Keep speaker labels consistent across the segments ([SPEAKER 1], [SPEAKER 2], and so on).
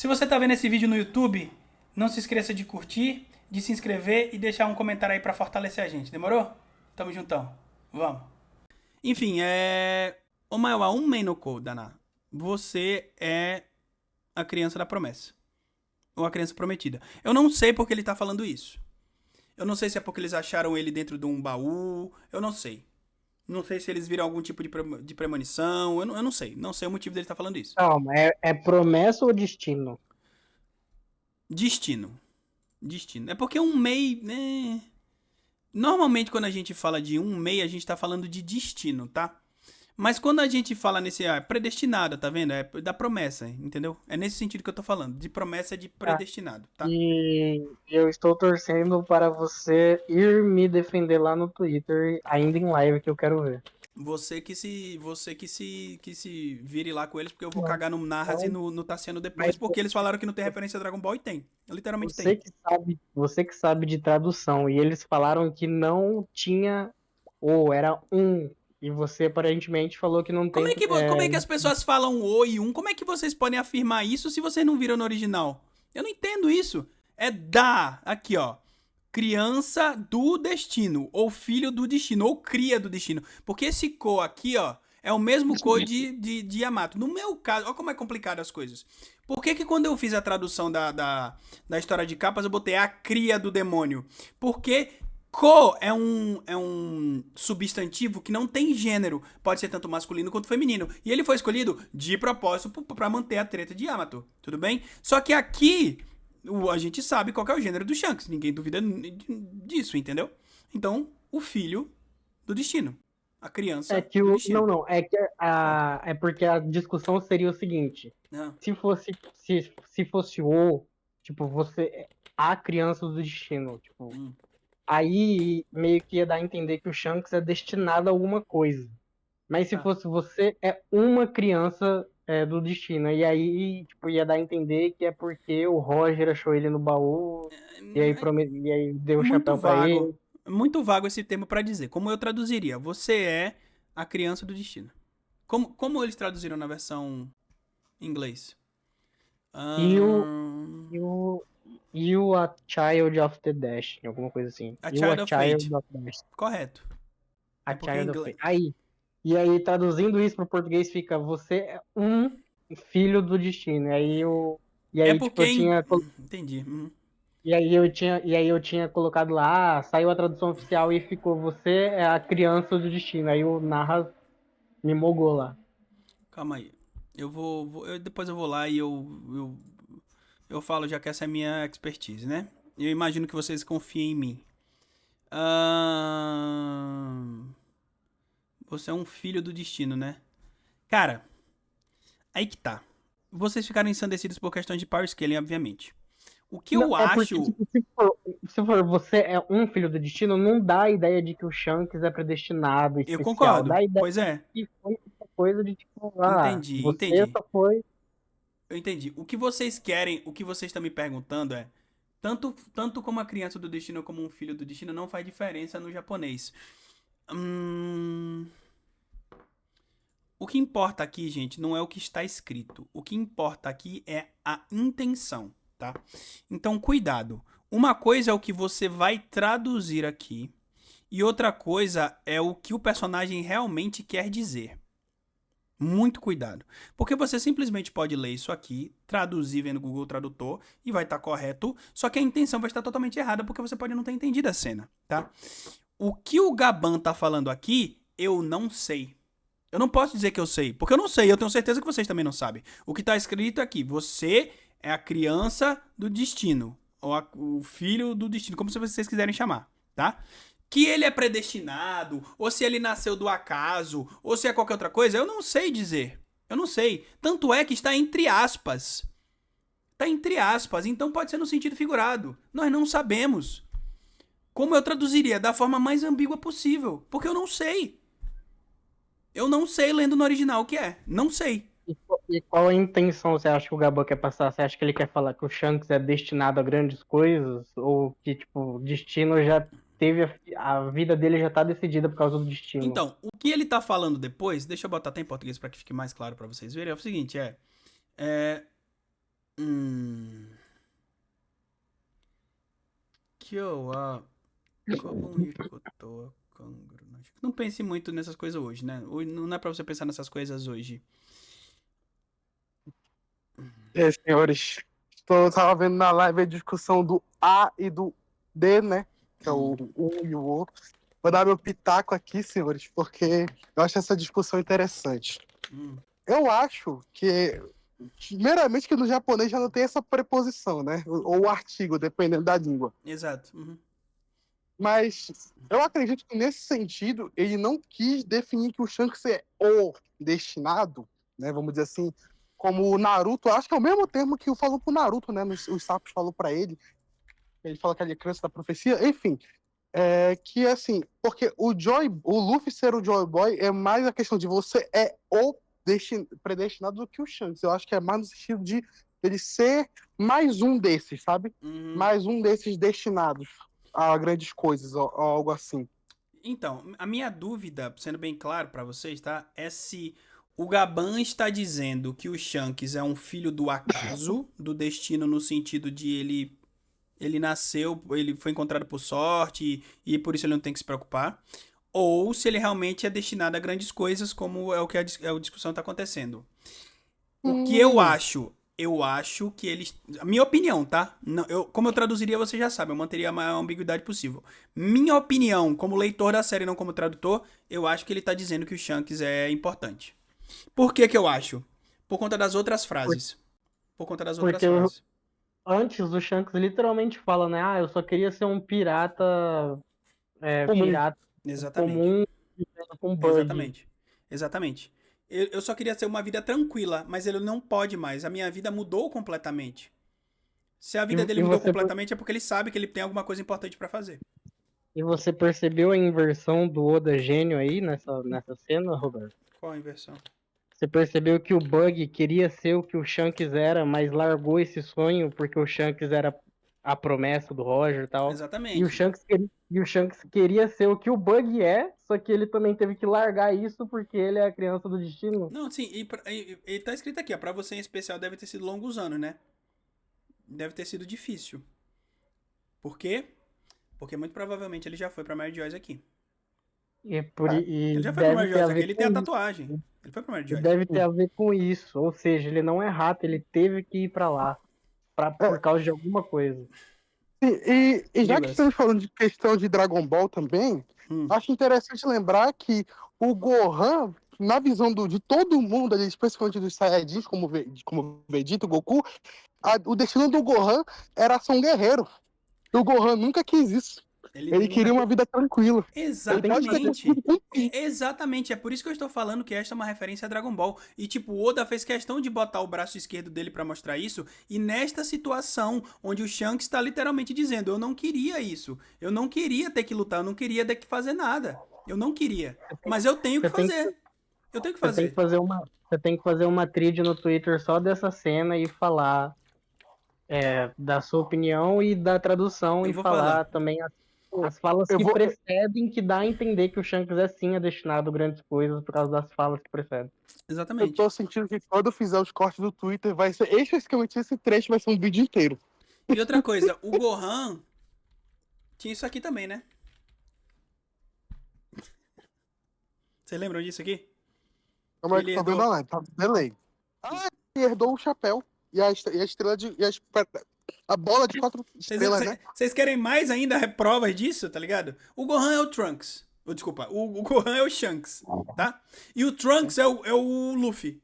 [SPEAKER 1] Se você tá vendo esse vídeo no YouTube, não se esqueça de curtir, de se inscrever e deixar um comentário aí pra fortalecer a gente. Demorou? Tamo juntão. Vamos. Enfim, Omaewa, um Meinoko, Dana. Você é a criança da promessa. Ou a criança prometida. Eu não sei porque ele tá falando isso. Eu não sei se é porque eles acharam ele dentro de um baú. Eu não sei. Não sei se eles viram algum tipo de premonição. Eu não sei. Não sei o motivo dele estar falando isso.
[SPEAKER 2] Calma, é promessa ou destino?
[SPEAKER 1] Destino. Destino. É porque um MEI, né? Normalmente, quando a gente fala de um MEI, a gente tá falando de destino, tá? Mas quando a gente fala nesse predestinado, tá vendo? É da promessa, entendeu? É nesse sentido que eu tô falando. De promessa de
[SPEAKER 2] Tá.
[SPEAKER 1] predestinado, tá?
[SPEAKER 2] E eu estou torcendo para você ir me defender lá no Twitter, ainda em live, que eu quero ver.
[SPEAKER 1] Você que se vire lá com eles, porque eu vou
[SPEAKER 2] Não,
[SPEAKER 1] cagar no Narras e
[SPEAKER 2] não,
[SPEAKER 1] no Tassiano
[SPEAKER 2] mas
[SPEAKER 1] depois, porque eles falaram que não tem referência a Dragon Ball e tem. Literalmente tem.
[SPEAKER 2] você que sabe de tradução, e eles falaram que não tinha ou era um, e você aparentemente falou que não tem.
[SPEAKER 1] Como é que as pessoas falam o e um? Como é que vocês podem afirmar isso se vocês não viram no original? Eu não entendo isso. É da, aqui ó, criança do destino, ou filho do destino, ou cria do destino. Porque esse Ko aqui, ó, é o mesmo Ko de Yamato. No meu caso, olha como é complicado as coisas. Por que quando eu fiz a tradução da história de capas, eu botei a cria do demônio? Porque Ko é um substantivo que não tem gênero. Pode ser tanto masculino quanto feminino. E ele foi escolhido de propósito para manter a treta de Yamato. Tudo bem? Só que aqui a gente sabe qual é o gênero do Shanks. Ninguém duvida disso, entendeu? Então, o filho do destino. A
[SPEAKER 2] É
[SPEAKER 1] criança
[SPEAKER 2] que
[SPEAKER 1] do
[SPEAKER 2] o.
[SPEAKER 1] destino.
[SPEAKER 2] Não, não.
[SPEAKER 1] Pronto.
[SPEAKER 2] É porque a discussão seria o seguinte:
[SPEAKER 1] Ah,
[SPEAKER 2] se fosse o, tipo, você. A criança do destino, tipo.
[SPEAKER 1] hum.
[SPEAKER 2] Aí meio que ia dar a entender que o Shanks é destinado a alguma coisa. Mas se
[SPEAKER 1] Tá.
[SPEAKER 2] fosse você, é uma criança do destino. E aí, tipo, ia dar a entender que é porque o Roger achou ele no baú e aí deu o
[SPEAKER 1] Muito
[SPEAKER 2] chapéu pra
[SPEAKER 1] vago.
[SPEAKER 2] ele.
[SPEAKER 1] Muito vago esse termo para dizer. Como eu traduziria? Você é a criança do destino. Como eles traduziram na versão em inglês?
[SPEAKER 2] You,
[SPEAKER 1] Ahn,
[SPEAKER 2] you, you a child of the Destiny, alguma coisa assim.
[SPEAKER 1] a
[SPEAKER 2] You a
[SPEAKER 1] Child of
[SPEAKER 2] child
[SPEAKER 1] Fate.
[SPEAKER 2] of Destiny.
[SPEAKER 1] Correto.
[SPEAKER 2] A
[SPEAKER 1] É porque em
[SPEAKER 2] child of
[SPEAKER 1] inglês.
[SPEAKER 2] Fate. E aí, traduzindo isso para o português, fica você é um filho do destino. E
[SPEAKER 1] É
[SPEAKER 2] aí, tipo,
[SPEAKER 1] porque em. Entendi.
[SPEAKER 2] eu tinha colocado lá, saiu a tradução oficial e ficou você é a criança do destino. Aí o Narra me mogou lá.
[SPEAKER 1] Calma aí. Depois eu vou lá e eu falo, já que essa é a minha expertise, né? Eu imagino que vocês confiem em mim. Ahn, Você é um filho do destino, né? Cara, aí que tá. Vocês ficaram ensandecidos por questões de power scaling, obviamente. O que
[SPEAKER 2] Não,
[SPEAKER 1] eu
[SPEAKER 2] é porque,
[SPEAKER 1] acho.
[SPEAKER 2] tipo, se for você é um filho do destino, não dá a ideia de que o Shanks é predestinado,
[SPEAKER 1] Eu
[SPEAKER 2] especial. Dá
[SPEAKER 1] concordo.
[SPEAKER 2] a ideia
[SPEAKER 1] Pois
[SPEAKER 2] de
[SPEAKER 1] é.
[SPEAKER 2] que foi uma coisa de tipo,
[SPEAKER 1] Entendi,
[SPEAKER 2] você
[SPEAKER 1] entendi.
[SPEAKER 2] só foi.
[SPEAKER 1] Eu entendi. O que vocês querem, o que vocês estão me perguntando é. Tanto como a criança do destino como um filho do destino não faz diferença no japonês. Hum, o que importa aqui, gente, não é o que está escrito. O que importa aqui é a intenção, tá? Então, cuidado. Uma coisa é o que você vai traduzir aqui, e outra coisa é o que o personagem realmente quer dizer. Muito cuidado. Porque você simplesmente pode ler isso aqui, traduzir vendo o Google Tradutor e vai estar correto, só que a intenção vai estar totalmente errada porque você pode não ter entendido a cena, tá? O que o Gaban tá falando aqui, eu não sei. Eu não posso dizer que eu sei, porque eu não sei, eu tenho certeza que vocês também não sabem. O que tá escrito aqui, você é a criança do destino, ou o filho do destino, como se vocês quiserem chamar, tá? Que ele é predestinado, ou se ele nasceu do acaso, ou se é qualquer outra coisa, eu não sei dizer. Eu não sei. Tanto é que está entre aspas. Está entre aspas, então pode ser no sentido figurado. Nós não sabemos. Como eu traduziria? Da forma mais ambígua possível. Porque eu não sei. Eu não sei lendo no original o que é. Não sei.
[SPEAKER 2] E qual a intenção você acha que o Gabba quer passar? Você acha que ele quer falar que o Shanks é destinado a grandes coisas? Ou que, tipo, o destino já teve. A vida dele já tá decidida por causa do destino?
[SPEAKER 1] Então, o que ele tá falando depois, deixa eu botar até em português para que fique mais claro para vocês verem, é o seguinte, Hum. Kyowa. Kobun Hikotoa Kanguru. Não pense muito nessas coisas hoje, né? Não é pra você pensar nessas coisas hoje.
[SPEAKER 3] Senhores, tava vendo na live a discussão do A e do D, né? Que é o U e o O. Vou dar meu pitaco aqui, senhores, porque eu acho essa discussão interessante.
[SPEAKER 1] Hum.
[SPEAKER 3] Eu acho que, primeiramente, que no japonês já não tem essa preposição, né? Ou o artigo, dependendo da língua.
[SPEAKER 1] Exato. Uhum.
[SPEAKER 3] Mas eu acredito que, nesse sentido, ele não quis definir que o Shanks é o destinado, né? Vamos dizer assim, como o Naruto. Acho que é o mesmo termo que falou pro Naruto, né? Os sapos falou pra ele. Ele fala que ele é criança da profecia. Enfim, que assim, porque o Luffy ser o Joy Boy é mais a questão de você é o predestinado do que o Shanks. Eu acho que é mais no sentido de ele ser mais um desses, sabe?
[SPEAKER 1] Uhum.
[SPEAKER 3] Mais um desses destinados a grandes coisas, ou algo assim.
[SPEAKER 1] Então, a minha dúvida, sendo bem claro pra vocês, tá? É se o Gaban está dizendo que o Shanks é um filho do acaso, do destino no sentido de ele nasceu, ele foi encontrado por sorte e por isso ele não tem que se preocupar, ou se ele realmente é destinado a grandes coisas, como é o que a discussão está acontecendo. O que eu acho que eles. A minha opinião, tá? Não, como eu traduziria, você já sabe, eu manteria a maior ambiguidade possível. Minha opinião, como leitor da série, não como tradutor, eu acho que ele tá dizendo que o Shanks é importante. Por que eu acho? Por conta das outras frases. Por conta das outras
[SPEAKER 2] Porque
[SPEAKER 1] frases.
[SPEAKER 2] antes o Shanks literalmente fala, né? Ah, eu só queria ser um pirata,
[SPEAKER 3] Comum.
[SPEAKER 2] pirata
[SPEAKER 1] Exatamente.
[SPEAKER 2] comum vivendo com Bug.
[SPEAKER 1] Exatamente. Exatamente. Eu só queria ter uma vida tranquila, mas ele não pode mais. A minha vida mudou completamente. Se a vida dele
[SPEAKER 2] E
[SPEAKER 1] mudou
[SPEAKER 2] você,
[SPEAKER 1] completamente é porque ele sabe que ele tem alguma coisa importante pra fazer.
[SPEAKER 2] e você percebeu a inversão do Oda gênio aí nessa cena, Roberto?
[SPEAKER 1] Qual a inversão?
[SPEAKER 2] Você percebeu que o Bug queria ser o que o Shanks era, mas largou esse sonho porque o Shanks era a promessa do Roger e tal.
[SPEAKER 1] Exatamente.
[SPEAKER 2] E o Shanks queria ser o que o Bug é, só que ele também teve que largar isso porque ele é a criança do destino.
[SPEAKER 1] Não, sim, e tá escrito aqui, ó, pra você em especial deve ter sido longos anos, né? Deve ter sido difícil. Por quê? Porque muito provavelmente ele já foi pra Mary Joyce aqui.
[SPEAKER 2] E
[SPEAKER 1] Ele já foi pra
[SPEAKER 2] deve
[SPEAKER 1] Mary
[SPEAKER 2] ter a
[SPEAKER 1] Joyce aqui,
[SPEAKER 2] ver
[SPEAKER 1] ele
[SPEAKER 2] com
[SPEAKER 1] tem a
[SPEAKER 2] isso.
[SPEAKER 1] tatuagem. Ele foi pra Mary
[SPEAKER 2] E
[SPEAKER 1] Joyce.
[SPEAKER 2] deve ter a ver com isso. Ou seja, ele não é rato, ele teve que ir pra lá por causa de alguma coisa.
[SPEAKER 3] E já que
[SPEAKER 1] Douglas.
[SPEAKER 3] estamos falando de questão de Dragon Ball também,
[SPEAKER 1] Hum.
[SPEAKER 3] acho interessante lembrar que o Gohan, na visão de todo mundo, ali, especialmente dos Saiyajins, como Vegeta, Goku, o destino do Gohan era ser um guerreiro. E o Gohan nunca quis isso. Ele queria uma vida tranquila. Ele pode ter
[SPEAKER 1] Exatamente.
[SPEAKER 3] conseguido cumprir.
[SPEAKER 1] Exatamente. É por isso que eu estou falando que esta é uma referência a Dragon Ball. E, tipo, o Oda fez questão de botar o braço esquerdo dele pra mostrar isso. E nesta situação, onde o Shanks está literalmente dizendo: eu não queria isso. Eu não queria ter que lutar. Eu não queria ter que fazer nada. Eu não queria. Mas eu tenho que
[SPEAKER 2] Você tem
[SPEAKER 1] fazer. Eu tenho que
[SPEAKER 2] Você tem que
[SPEAKER 1] fazer.
[SPEAKER 2] fazer você tem que fazer uma thread no Twitter só dessa cena e falar da sua opinião e da tradução
[SPEAKER 1] Eu
[SPEAKER 2] e
[SPEAKER 1] vou falar.
[SPEAKER 2] falar também as falas
[SPEAKER 3] Eu
[SPEAKER 2] que
[SPEAKER 3] vou,
[SPEAKER 2] precedem, que dá a entender que o Shanks é sim destinado a grandes coisas por causa das falas que precedem.
[SPEAKER 3] eu
[SPEAKER 1] Exatamente.
[SPEAKER 3] tô sentindo que quando eu fizer os cortes do Twitter, vai ser especificamente esse trecho, vai ser um vídeo inteiro.
[SPEAKER 1] E outra coisa, o Gohan tinha isso aqui também, né? Vocês lembram disso aqui?
[SPEAKER 3] Como é que
[SPEAKER 1] Ele
[SPEAKER 3] eu tô vendo
[SPEAKER 1] herdou.
[SPEAKER 3] a live? Tá delay. Ah, ele herdou o chapéu. E a estrela de. A bola de 4 estrelas, né?
[SPEAKER 1] Vocês querem mais ainda provas disso, tá ligado? O Gohan é o Trunks. Desculpa, o Gohan é o Shanks, tá? E o Trunks é o Luffy.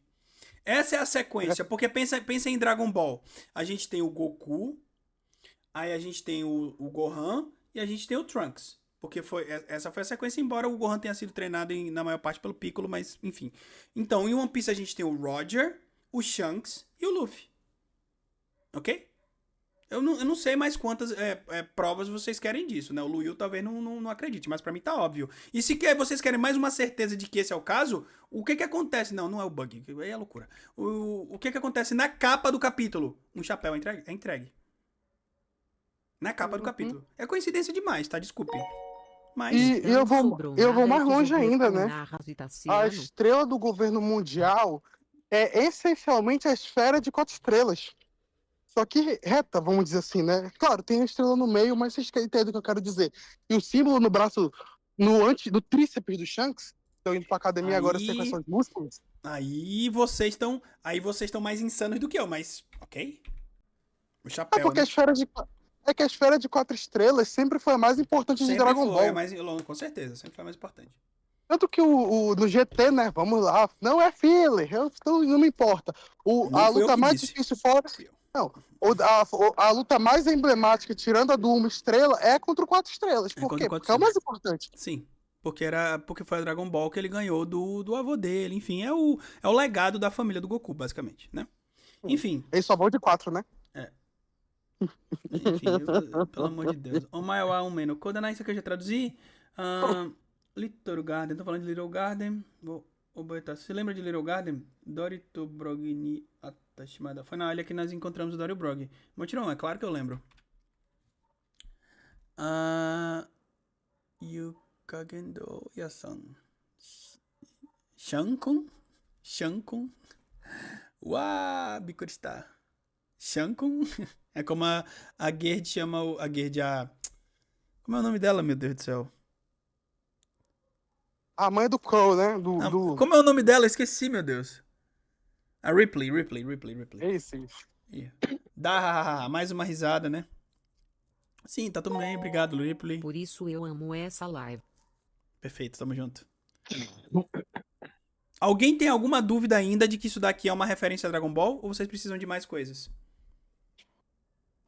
[SPEAKER 1] Essa é a sequência, porque pensa em Dragon Ball. A gente tem o Goku, aí a gente tem o Gohan e a gente tem o Trunks. Porque essa foi a sequência, embora o Gohan tenha sido treinado na maior parte pelo Piccolo, mas enfim. Então, em One Piece a gente tem o Roger, o Shanks e o Luffy. Ok? Eu não sei mais quantas provas vocês querem disso, né? O Luiu talvez não acredite, mas pra mim tá óbvio. E se vocês querem mais uma certeza de que esse é o caso, o que acontece? Não é o bug, aí é loucura. O que acontece na capa do capítulo? Um chapéu é entregue. Na capa do capítulo. É coincidência demais, tá? Desculpem. Mas...
[SPEAKER 3] E eu vou mais longe ainda, né? A estrela do governo mundial é essencialmente a esfera de 4 estrelas. só que reta, vamos dizer assim, né? Claro, tem a estrela no meio, mas vocês entendem o que eu quero dizer. E o símbolo no braço, no tríceps do Shanks, tô indo pra academia agora, sei quais
[SPEAKER 1] Aí,
[SPEAKER 3] são os músculos.
[SPEAKER 1] aí vocês estão mais insanos do que eu, mas ok. O
[SPEAKER 3] É
[SPEAKER 1] chapéu,
[SPEAKER 3] porque a
[SPEAKER 1] né?
[SPEAKER 3] esfera de. É que a esfera de 4 estrelas sempre foi a mais importante de
[SPEAKER 1] Sempre
[SPEAKER 3] Dragon
[SPEAKER 1] foi,
[SPEAKER 3] Ball.
[SPEAKER 1] com certeza, sempre foi mais importante.
[SPEAKER 3] Tanto que no GT, né? Vamos lá. Não é filler, não me importa.
[SPEAKER 1] Não
[SPEAKER 3] A
[SPEAKER 1] fui eu
[SPEAKER 3] luta
[SPEAKER 1] que
[SPEAKER 3] mais
[SPEAKER 1] disse.
[SPEAKER 3] difícil fora.
[SPEAKER 1] Fui eu.
[SPEAKER 3] Não. A luta mais emblemática, tirando a do 1 estrela, é contra o 4 estrelas.
[SPEAKER 1] É
[SPEAKER 3] Por
[SPEAKER 1] contra
[SPEAKER 3] quê?
[SPEAKER 1] o 4
[SPEAKER 3] Porque é o mais
[SPEAKER 1] estrelas.
[SPEAKER 3] importante.
[SPEAKER 1] Sim. Porque foi a Dragon Ball que ele ganhou do avô dele. Enfim, é o legado da família do Goku, basicamente, né? Enfim.
[SPEAKER 3] Eles só vão de 4, né?
[SPEAKER 1] É. Enfim, pelo amor de Deus. Omaewa Umeno Kodanai, isso aqui eu já traduzi. Little Garden, tô falando de Little Garden. Vou botar. Você lembra de Little Garden? Dorito Brog ni Atashimada. Foi na ilha que nós encontramos o Dory Brog. Motirão, é claro que eu lembro. Yukagendo Yasan. Shankun? Shankun? Bikurista. Shankun? É como a Gerd chama a Gerd a. Como é o nome dela, meu Deus do céu?
[SPEAKER 3] A mãe do Crow, né?
[SPEAKER 1] Como é o nome dela? Esqueci, meu Deus. A Ripley.
[SPEAKER 3] Esses.
[SPEAKER 1] Yeah. Dá mais uma risada, né? Sim, tá tudo bem. Obrigado, Ripley.
[SPEAKER 4] Por isso eu amo essa live.
[SPEAKER 1] Perfeito, tamo junto. Alguém tem alguma dúvida ainda de que isso daqui é uma referência a Dragon Ball? Ou vocês precisam de mais coisas?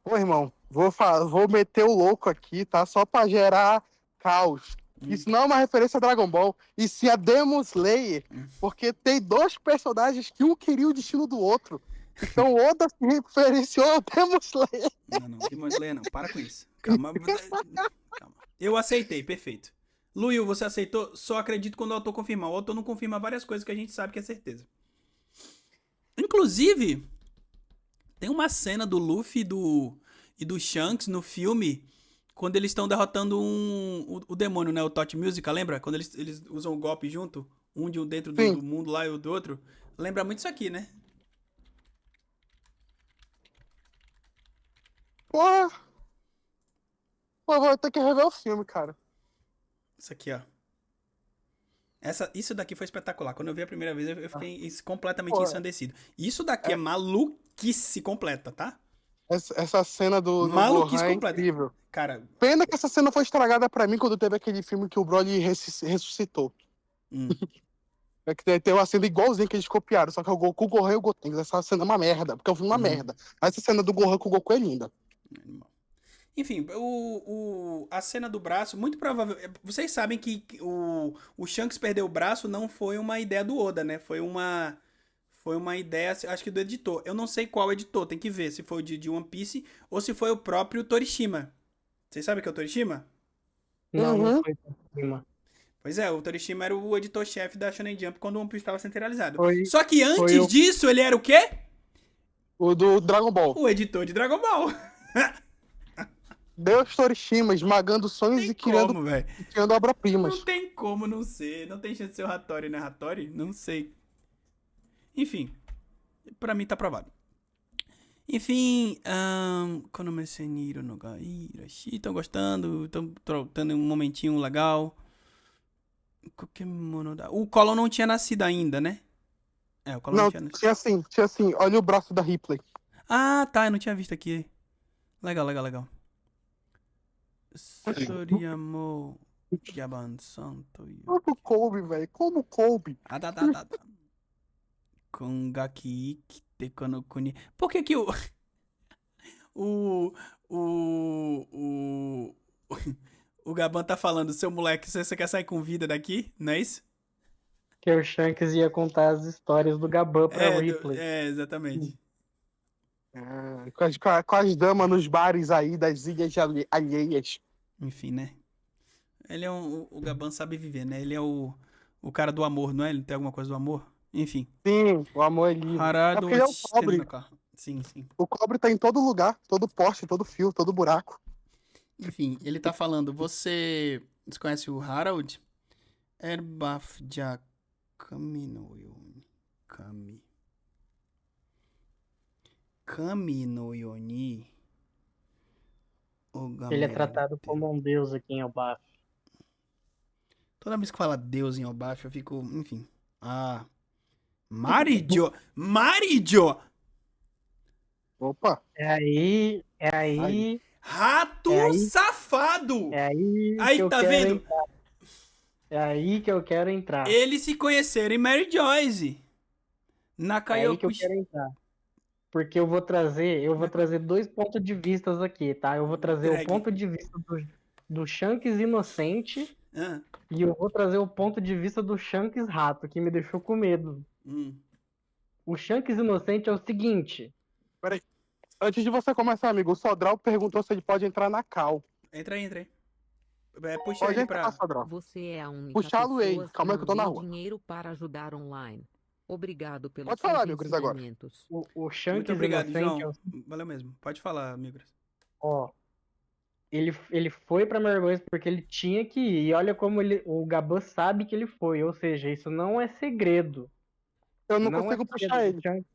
[SPEAKER 3] Pô, irmão, vou meter o louco aqui, tá? Só pra gerar caos. Isso não é uma referência a Dragon Ball, e sim a Demon Slayer, porque tem 2 personagens que um queria o destino do outro. Então Oda se referenciou ao Demon Slayer.
[SPEAKER 1] Não, Demon Slayer não. Para com isso. Calma. Calma. Eu aceitei, perfeito. Luiu, você aceitou? Só acredito quando o autor confirmar. O autor não confirma várias coisas que a gente sabe que é certeza. Inclusive, tem uma cena do Luffy e do Shanks no filme quando eles estão derrotando o demônio, né? O Tot Musica, lembra? Quando eles usam o golpe junto, um de um dentro do mundo lá e o do outro. Lembra muito isso aqui, né?
[SPEAKER 3] Porra! Pô, vou ter que rever o filme, cara.
[SPEAKER 1] Isso aqui, ó. Isso daqui foi espetacular. Quando eu vi a primeira vez, eu fiquei completamente ensandecido. Isso daqui é maluquice completa, tá?
[SPEAKER 3] Essa cena do
[SPEAKER 1] Maluquice
[SPEAKER 3] Gohan é
[SPEAKER 1] completa.
[SPEAKER 3] incrível.
[SPEAKER 1] Cara,
[SPEAKER 3] Pena que essa cena foi estragada pra mim quando teve aquele filme que o Broly ressuscitou. É que tem uma cena igualzinha que eles copiaram, só que é o Goku, o Gohan e o Gotenks. Essa cena é uma merda, porque é um filme uma merda. Mas essa cena do Gohan com o Goku é linda.
[SPEAKER 1] enfim, a cena do braço, muito provável. Vocês sabem que o Shanks perder o braço não foi uma ideia do Oda, né? Foi uma ideia, acho que do editor. Eu não sei qual editor, tem que ver se foi o de One Piece ou se foi o próprio Torishima. Vocês sabem o que é o Torishima?
[SPEAKER 2] Não foi por cima.
[SPEAKER 1] Pois é, o Torishima era o editor-chefe da Shonen Jump quando o One Piece estava centralizado.
[SPEAKER 2] Foi-
[SPEAKER 1] Só que antes disso, ele era o quê?
[SPEAKER 3] O do Dragon Ball.
[SPEAKER 1] O editor de Dragon Ball.
[SPEAKER 3] Deus Torishima, esmagando sonhos
[SPEAKER 1] Tem
[SPEAKER 3] e criando
[SPEAKER 1] como, velho.
[SPEAKER 3] obra-primas.
[SPEAKER 1] Não tem como não ser. Não tem chance de ser o Hattori, né? Hattori? Não sei. Enfim. Pra mim tá aprovado. Enfim. Konomeseniro no Gairashi. Estão gostando? Estão tendo um momentinho legal. O Colon não tinha nascido ainda, né? O Colon não tinha nascido.
[SPEAKER 3] Tinha assim. Olha o braço da Ripley.
[SPEAKER 1] Ah, tá. Eu não tinha visto aqui. Legal. Soriyamo Yaban Santo.
[SPEAKER 3] Como coube, velho. Como coube.
[SPEAKER 1] Tá. Kongaki Kiteko no Kuni. Por que que o Gaban tá falando, seu moleque, você quer sair com vida daqui? Não é isso?
[SPEAKER 2] Que o Shanks ia contar as histórias do Gaban pra Ripley.
[SPEAKER 1] Exatamente.
[SPEAKER 3] Com as damas nos bares aí das ilhas alheias.
[SPEAKER 1] Enfim, né? Ele é o Gaban sabe viver, né? Ele é o cara do amor, não é? Ele não tem alguma coisa do amor? Enfim.
[SPEAKER 3] Sim, o amor é livre.
[SPEAKER 1] Harado
[SPEAKER 3] porque ele é o cobre.
[SPEAKER 1] Sim.
[SPEAKER 3] O cobre tá em todo lugar, todo poste, todo fio, todo buraco.
[SPEAKER 1] Enfim, ele tá falando, você conhece o Harold? Erbaf Kami no Kami. Kami no Yoni.
[SPEAKER 2] Ele é tratado como um deus aqui em Elbaf.
[SPEAKER 1] Toda vez que fala Deus em Elbaf, eu fico, enfim. Marijo! Marijo!
[SPEAKER 3] Opa!
[SPEAKER 2] É aí
[SPEAKER 1] Rato
[SPEAKER 2] É aí-
[SPEAKER 1] safado!
[SPEAKER 2] é aí
[SPEAKER 1] Aí,
[SPEAKER 2] que eu
[SPEAKER 1] tá
[SPEAKER 2] quero
[SPEAKER 1] vendo?
[SPEAKER 2] entrar. É aí que eu quero entrar.
[SPEAKER 1] Eles se conheceram em Mary Joyce.
[SPEAKER 2] É aí que eu
[SPEAKER 1] Nakayokushi.
[SPEAKER 2] quero entrar. Porque eu vou trazer dois pontos de vistas aqui, tá? Eu vou trazer o
[SPEAKER 1] Entregue.
[SPEAKER 2] ponto de vista do Shanks inocente
[SPEAKER 1] Ah,
[SPEAKER 2] e eu vou trazer o ponto de vista do Shanks rato, que me deixou com medo.
[SPEAKER 1] hum.
[SPEAKER 2] O Shanks inocente é o seguinte.
[SPEAKER 3] Antes de você começar, amigo, o Sodral perguntou se ele pode entrar na Cal.
[SPEAKER 1] Entra aí. Puxa
[SPEAKER 3] Pode
[SPEAKER 1] ele
[SPEAKER 3] entrar,
[SPEAKER 1] pra...
[SPEAKER 3] Sodral.
[SPEAKER 4] Você é a única
[SPEAKER 3] Puxa-lo aí.
[SPEAKER 4] pessoa
[SPEAKER 3] Calma aí que eu tô na
[SPEAKER 4] não
[SPEAKER 3] rua.
[SPEAKER 4] tem dinheiro para ajudar online. Obrigado pelos
[SPEAKER 3] Pode falar,
[SPEAKER 4] seus
[SPEAKER 3] meu Cris, agora.
[SPEAKER 4] ensinamentos.
[SPEAKER 2] O Shanks
[SPEAKER 1] Muito obrigado,
[SPEAKER 2] inocente
[SPEAKER 1] João. Valeu mesmo. Pode falar, Migras.
[SPEAKER 2] Ó, ele foi pra Mergões porque ele tinha que ir. E olha como o Gaban sabe que ele foi. Ou seja, isso não é segredo.
[SPEAKER 3] Eu não
[SPEAKER 2] Não
[SPEAKER 3] consigo
[SPEAKER 2] é
[SPEAKER 3] puxar
[SPEAKER 2] segredo.
[SPEAKER 3] ele.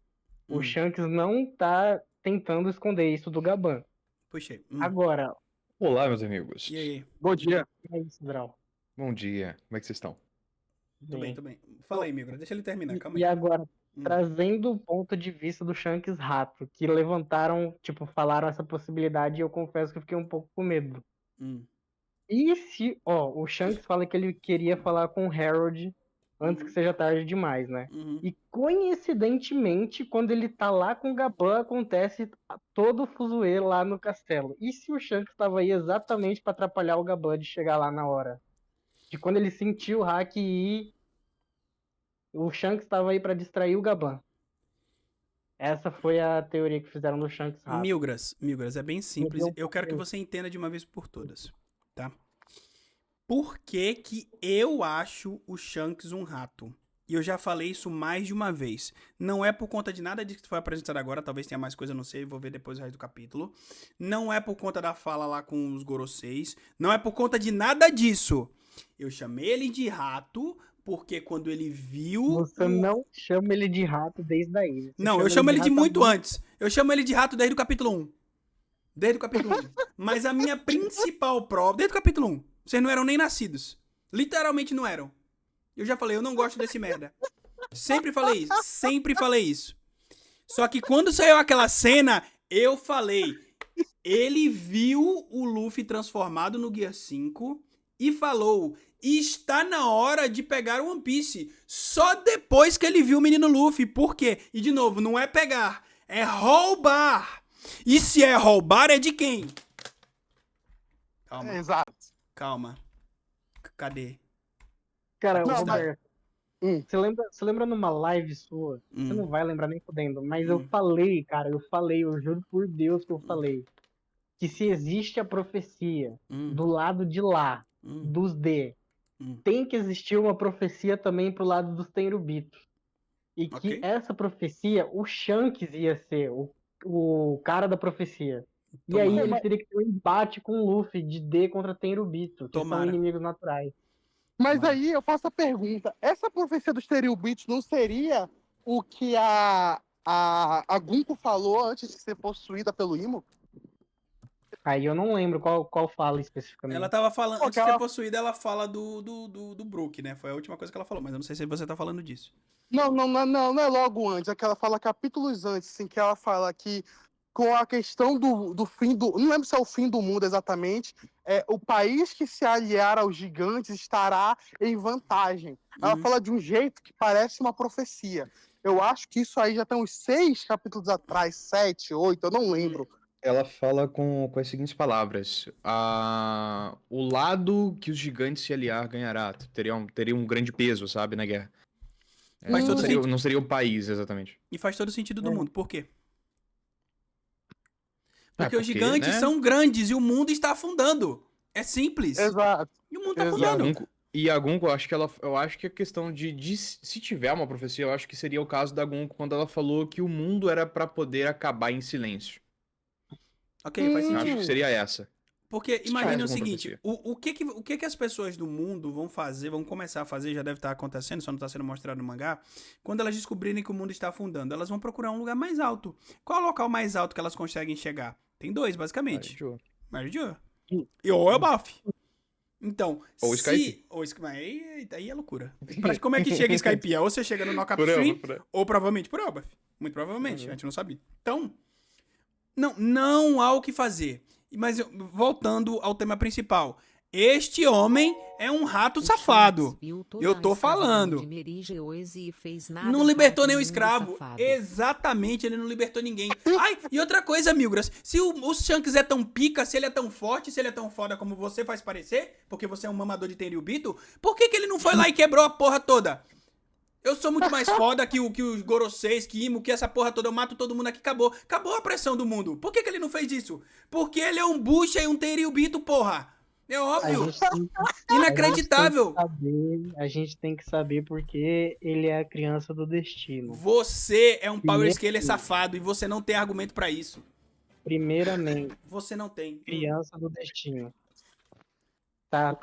[SPEAKER 2] O Shanks não tá tentando esconder isso do Gaban.
[SPEAKER 1] Puxei.
[SPEAKER 2] Agora,
[SPEAKER 5] Olá, meus amigos.
[SPEAKER 1] E aí?
[SPEAKER 3] Bom dia.
[SPEAKER 2] é isso, Draw.
[SPEAKER 5] Bom dia. Como é que vocês estão?
[SPEAKER 1] Tô bem. Fala aí, Migras. Deixa ele terminar. Calma
[SPEAKER 2] E
[SPEAKER 1] aí.
[SPEAKER 2] agora, trazendo o ponto de vista do Shanks Rato, que levantaram, tipo, falaram essa possibilidade e eu confesso que eu fiquei um pouco com medo. E se, o Shanks fala que ele queria falar com o Harold antes que seja tarde demais, né? E coincidentemente, quando ele tá lá com o Gaban, acontece todo o fuzuê lá no castelo. E se o Shanks estava aí exatamente pra atrapalhar o Gaban de chegar lá na hora? De quando ele sentiu o hack e o Shanks estava aí pra distrair o Gaban. Essa foi a teoria que fizeram do Shanks Rato.
[SPEAKER 1] Migras, é bem simples.
[SPEAKER 2] Entendeu?
[SPEAKER 1] Eu quero que você entenda de uma vez por todas, tá? Por que que eu acho o Shanks um rato? E eu já falei isso mais de uma vez. Não é por conta de nada disso que foi apresentado agora, talvez tenha mais coisa, não sei, vou ver depois o resto do capítulo. Não é por conta da fala lá com os Goroseis. Não é por conta de nada disso. Eu chamei ele de rato porque quando ele viu...
[SPEAKER 2] Você não chama ele de rato desde aí. Você
[SPEAKER 1] Não, eu
[SPEAKER 2] chama
[SPEAKER 1] chamo ele de
[SPEAKER 2] rato
[SPEAKER 1] muito
[SPEAKER 2] adulto.
[SPEAKER 1] antes. Eu chamo ele de rato desde o capítulo 1. Desde o capítulo 1. Mas a minha principal prova... Desde o capítulo 1. Vocês não eram nem nascidos. Literalmente não eram. Eu já falei, eu não gosto desse merda. Sempre falei isso. Só que quando saiu aquela cena, eu falei... Ele viu o Luffy transformado no Gear 5 e falou... Está na hora de pegar o One Piece. Só depois que ele viu o menino Luffy. Por quê? E de novo, não é pegar. É roubar. E se é roubar, é de quem? Calma.
[SPEAKER 3] Exato.
[SPEAKER 1] Calma. Cadê?
[SPEAKER 2] Cara,
[SPEAKER 3] Não,
[SPEAKER 2] Roberto,
[SPEAKER 3] Hum.
[SPEAKER 2] você lembra numa live sua? Você não vai lembrar nem fudendo, mas eu falei, cara, eu juro por Deus que eu falei, que se existe a profecia do lado de lá, dos D, tem que existir uma profecia também pro lado dos Tenryubitos. E que
[SPEAKER 1] Ok.
[SPEAKER 2] essa profecia, o Shanks ia ser o cara da profecia. E
[SPEAKER 1] Tomara.
[SPEAKER 2] aí ele teria que ter um embate com o Luffy de D contra Tenryubito, que
[SPEAKER 1] Tomara.
[SPEAKER 2] são inimigos naturais.
[SPEAKER 3] Mas aí eu faço a pergunta: essa profecia dos Tenryubitos não seria o que a Gunko falou antes de ser possuída pelo Imo?
[SPEAKER 2] Aí eu não lembro qual fala especificamente.
[SPEAKER 1] Ela tava falando...
[SPEAKER 3] Pô,
[SPEAKER 1] Antes de
[SPEAKER 3] aquela-
[SPEAKER 1] ser possuída, ela fala do Brook, né? Foi a última coisa que ela falou. Mas eu não sei se você tá falando disso.
[SPEAKER 3] Não é logo antes, é que ela fala capítulos antes, assim, que ela fala que com a questão do fim do... Não lembro se é o fim do mundo exatamente, o país que se aliar aos gigantes estará em vantagem. Ela fala de um jeito que parece uma profecia. Eu acho que isso aí já tem uns 6 capítulos atrás, 7, 8, eu não lembro.
[SPEAKER 5] Ela fala com as seguintes palavras. O lado que os gigantes se aliar ganhará. Teria um grande peso, sabe, na guerra.
[SPEAKER 1] Faz todo sentido.
[SPEAKER 5] Não seria o país, exatamente.
[SPEAKER 1] E faz todo sentido do mundo. Por quê? Porque,
[SPEAKER 5] Porque,
[SPEAKER 1] os gigantes
[SPEAKER 5] né?
[SPEAKER 1] são grandes e o mundo está afundando. É simples.
[SPEAKER 3] Exato.
[SPEAKER 1] E o mundo tá
[SPEAKER 3] Exato.
[SPEAKER 1] afundando.
[SPEAKER 5] E a Gunko, eu acho que a questão de se tiver uma profecia, eu acho que seria o caso da Gunko quando ela falou que o mundo era pra poder acabar em silêncio.
[SPEAKER 1] Ok, faz
[SPEAKER 5] Eu
[SPEAKER 1] sentido.
[SPEAKER 5] acho que seria essa.
[SPEAKER 1] Porque imagine o
[SPEAKER 5] Isso
[SPEAKER 1] seguinte,
[SPEAKER 5] acontecia.
[SPEAKER 1] o que que as pessoas do mundo vão fazer, vão começar a fazer, já deve estar acontecendo, só não está sendo mostrado no mangá, quando elas descobrirem que o mundo está afundando, elas vão procurar um lugar mais alto. Qual é o local mais alto que elas conseguem chegar? Tem dois, basicamente. Mary Jo. Ou é o Buffy. Então,
[SPEAKER 5] Ou o Skype.
[SPEAKER 1] Ou aí é loucura. Mas como é que chega em Skype? Ou você chega no Knock
[SPEAKER 5] Por
[SPEAKER 1] Upstream,
[SPEAKER 5] Elba.
[SPEAKER 1] ou provavelmente por Elbaf. Muito provavelmente, a gente não sabia. Então, não há o que fazer. Mas voltando ao tema principal. Este homem é um rato safado. Eu tô falando. Não libertou nenhum escravo. Exatamente, ele não libertou ninguém. Ai, e outra coisa, Milgras. Se o Shanks é tão pica, se ele é tão forte, se ele é tão foda como você faz parecer, porque você é um mamador de Tenryubito, por que ele não foi lá e quebrou a porra toda? Eu sou muito mais foda que os Goroseis, que Imo, que essa porra toda. Eu mato todo mundo aqui, acabou. Acabou a pressão do mundo. Por que ele não fez isso? Porque ele é um bucha e um Tenryubito, porra. É óbvio. Inacreditável.
[SPEAKER 2] A gente tem que saber porque ele é a criança do destino.
[SPEAKER 1] Você é um power scaler safado e você não tem argumento pra isso.
[SPEAKER 2] Primeiramente,
[SPEAKER 1] Você não tem.
[SPEAKER 2] criança do destino. Tá,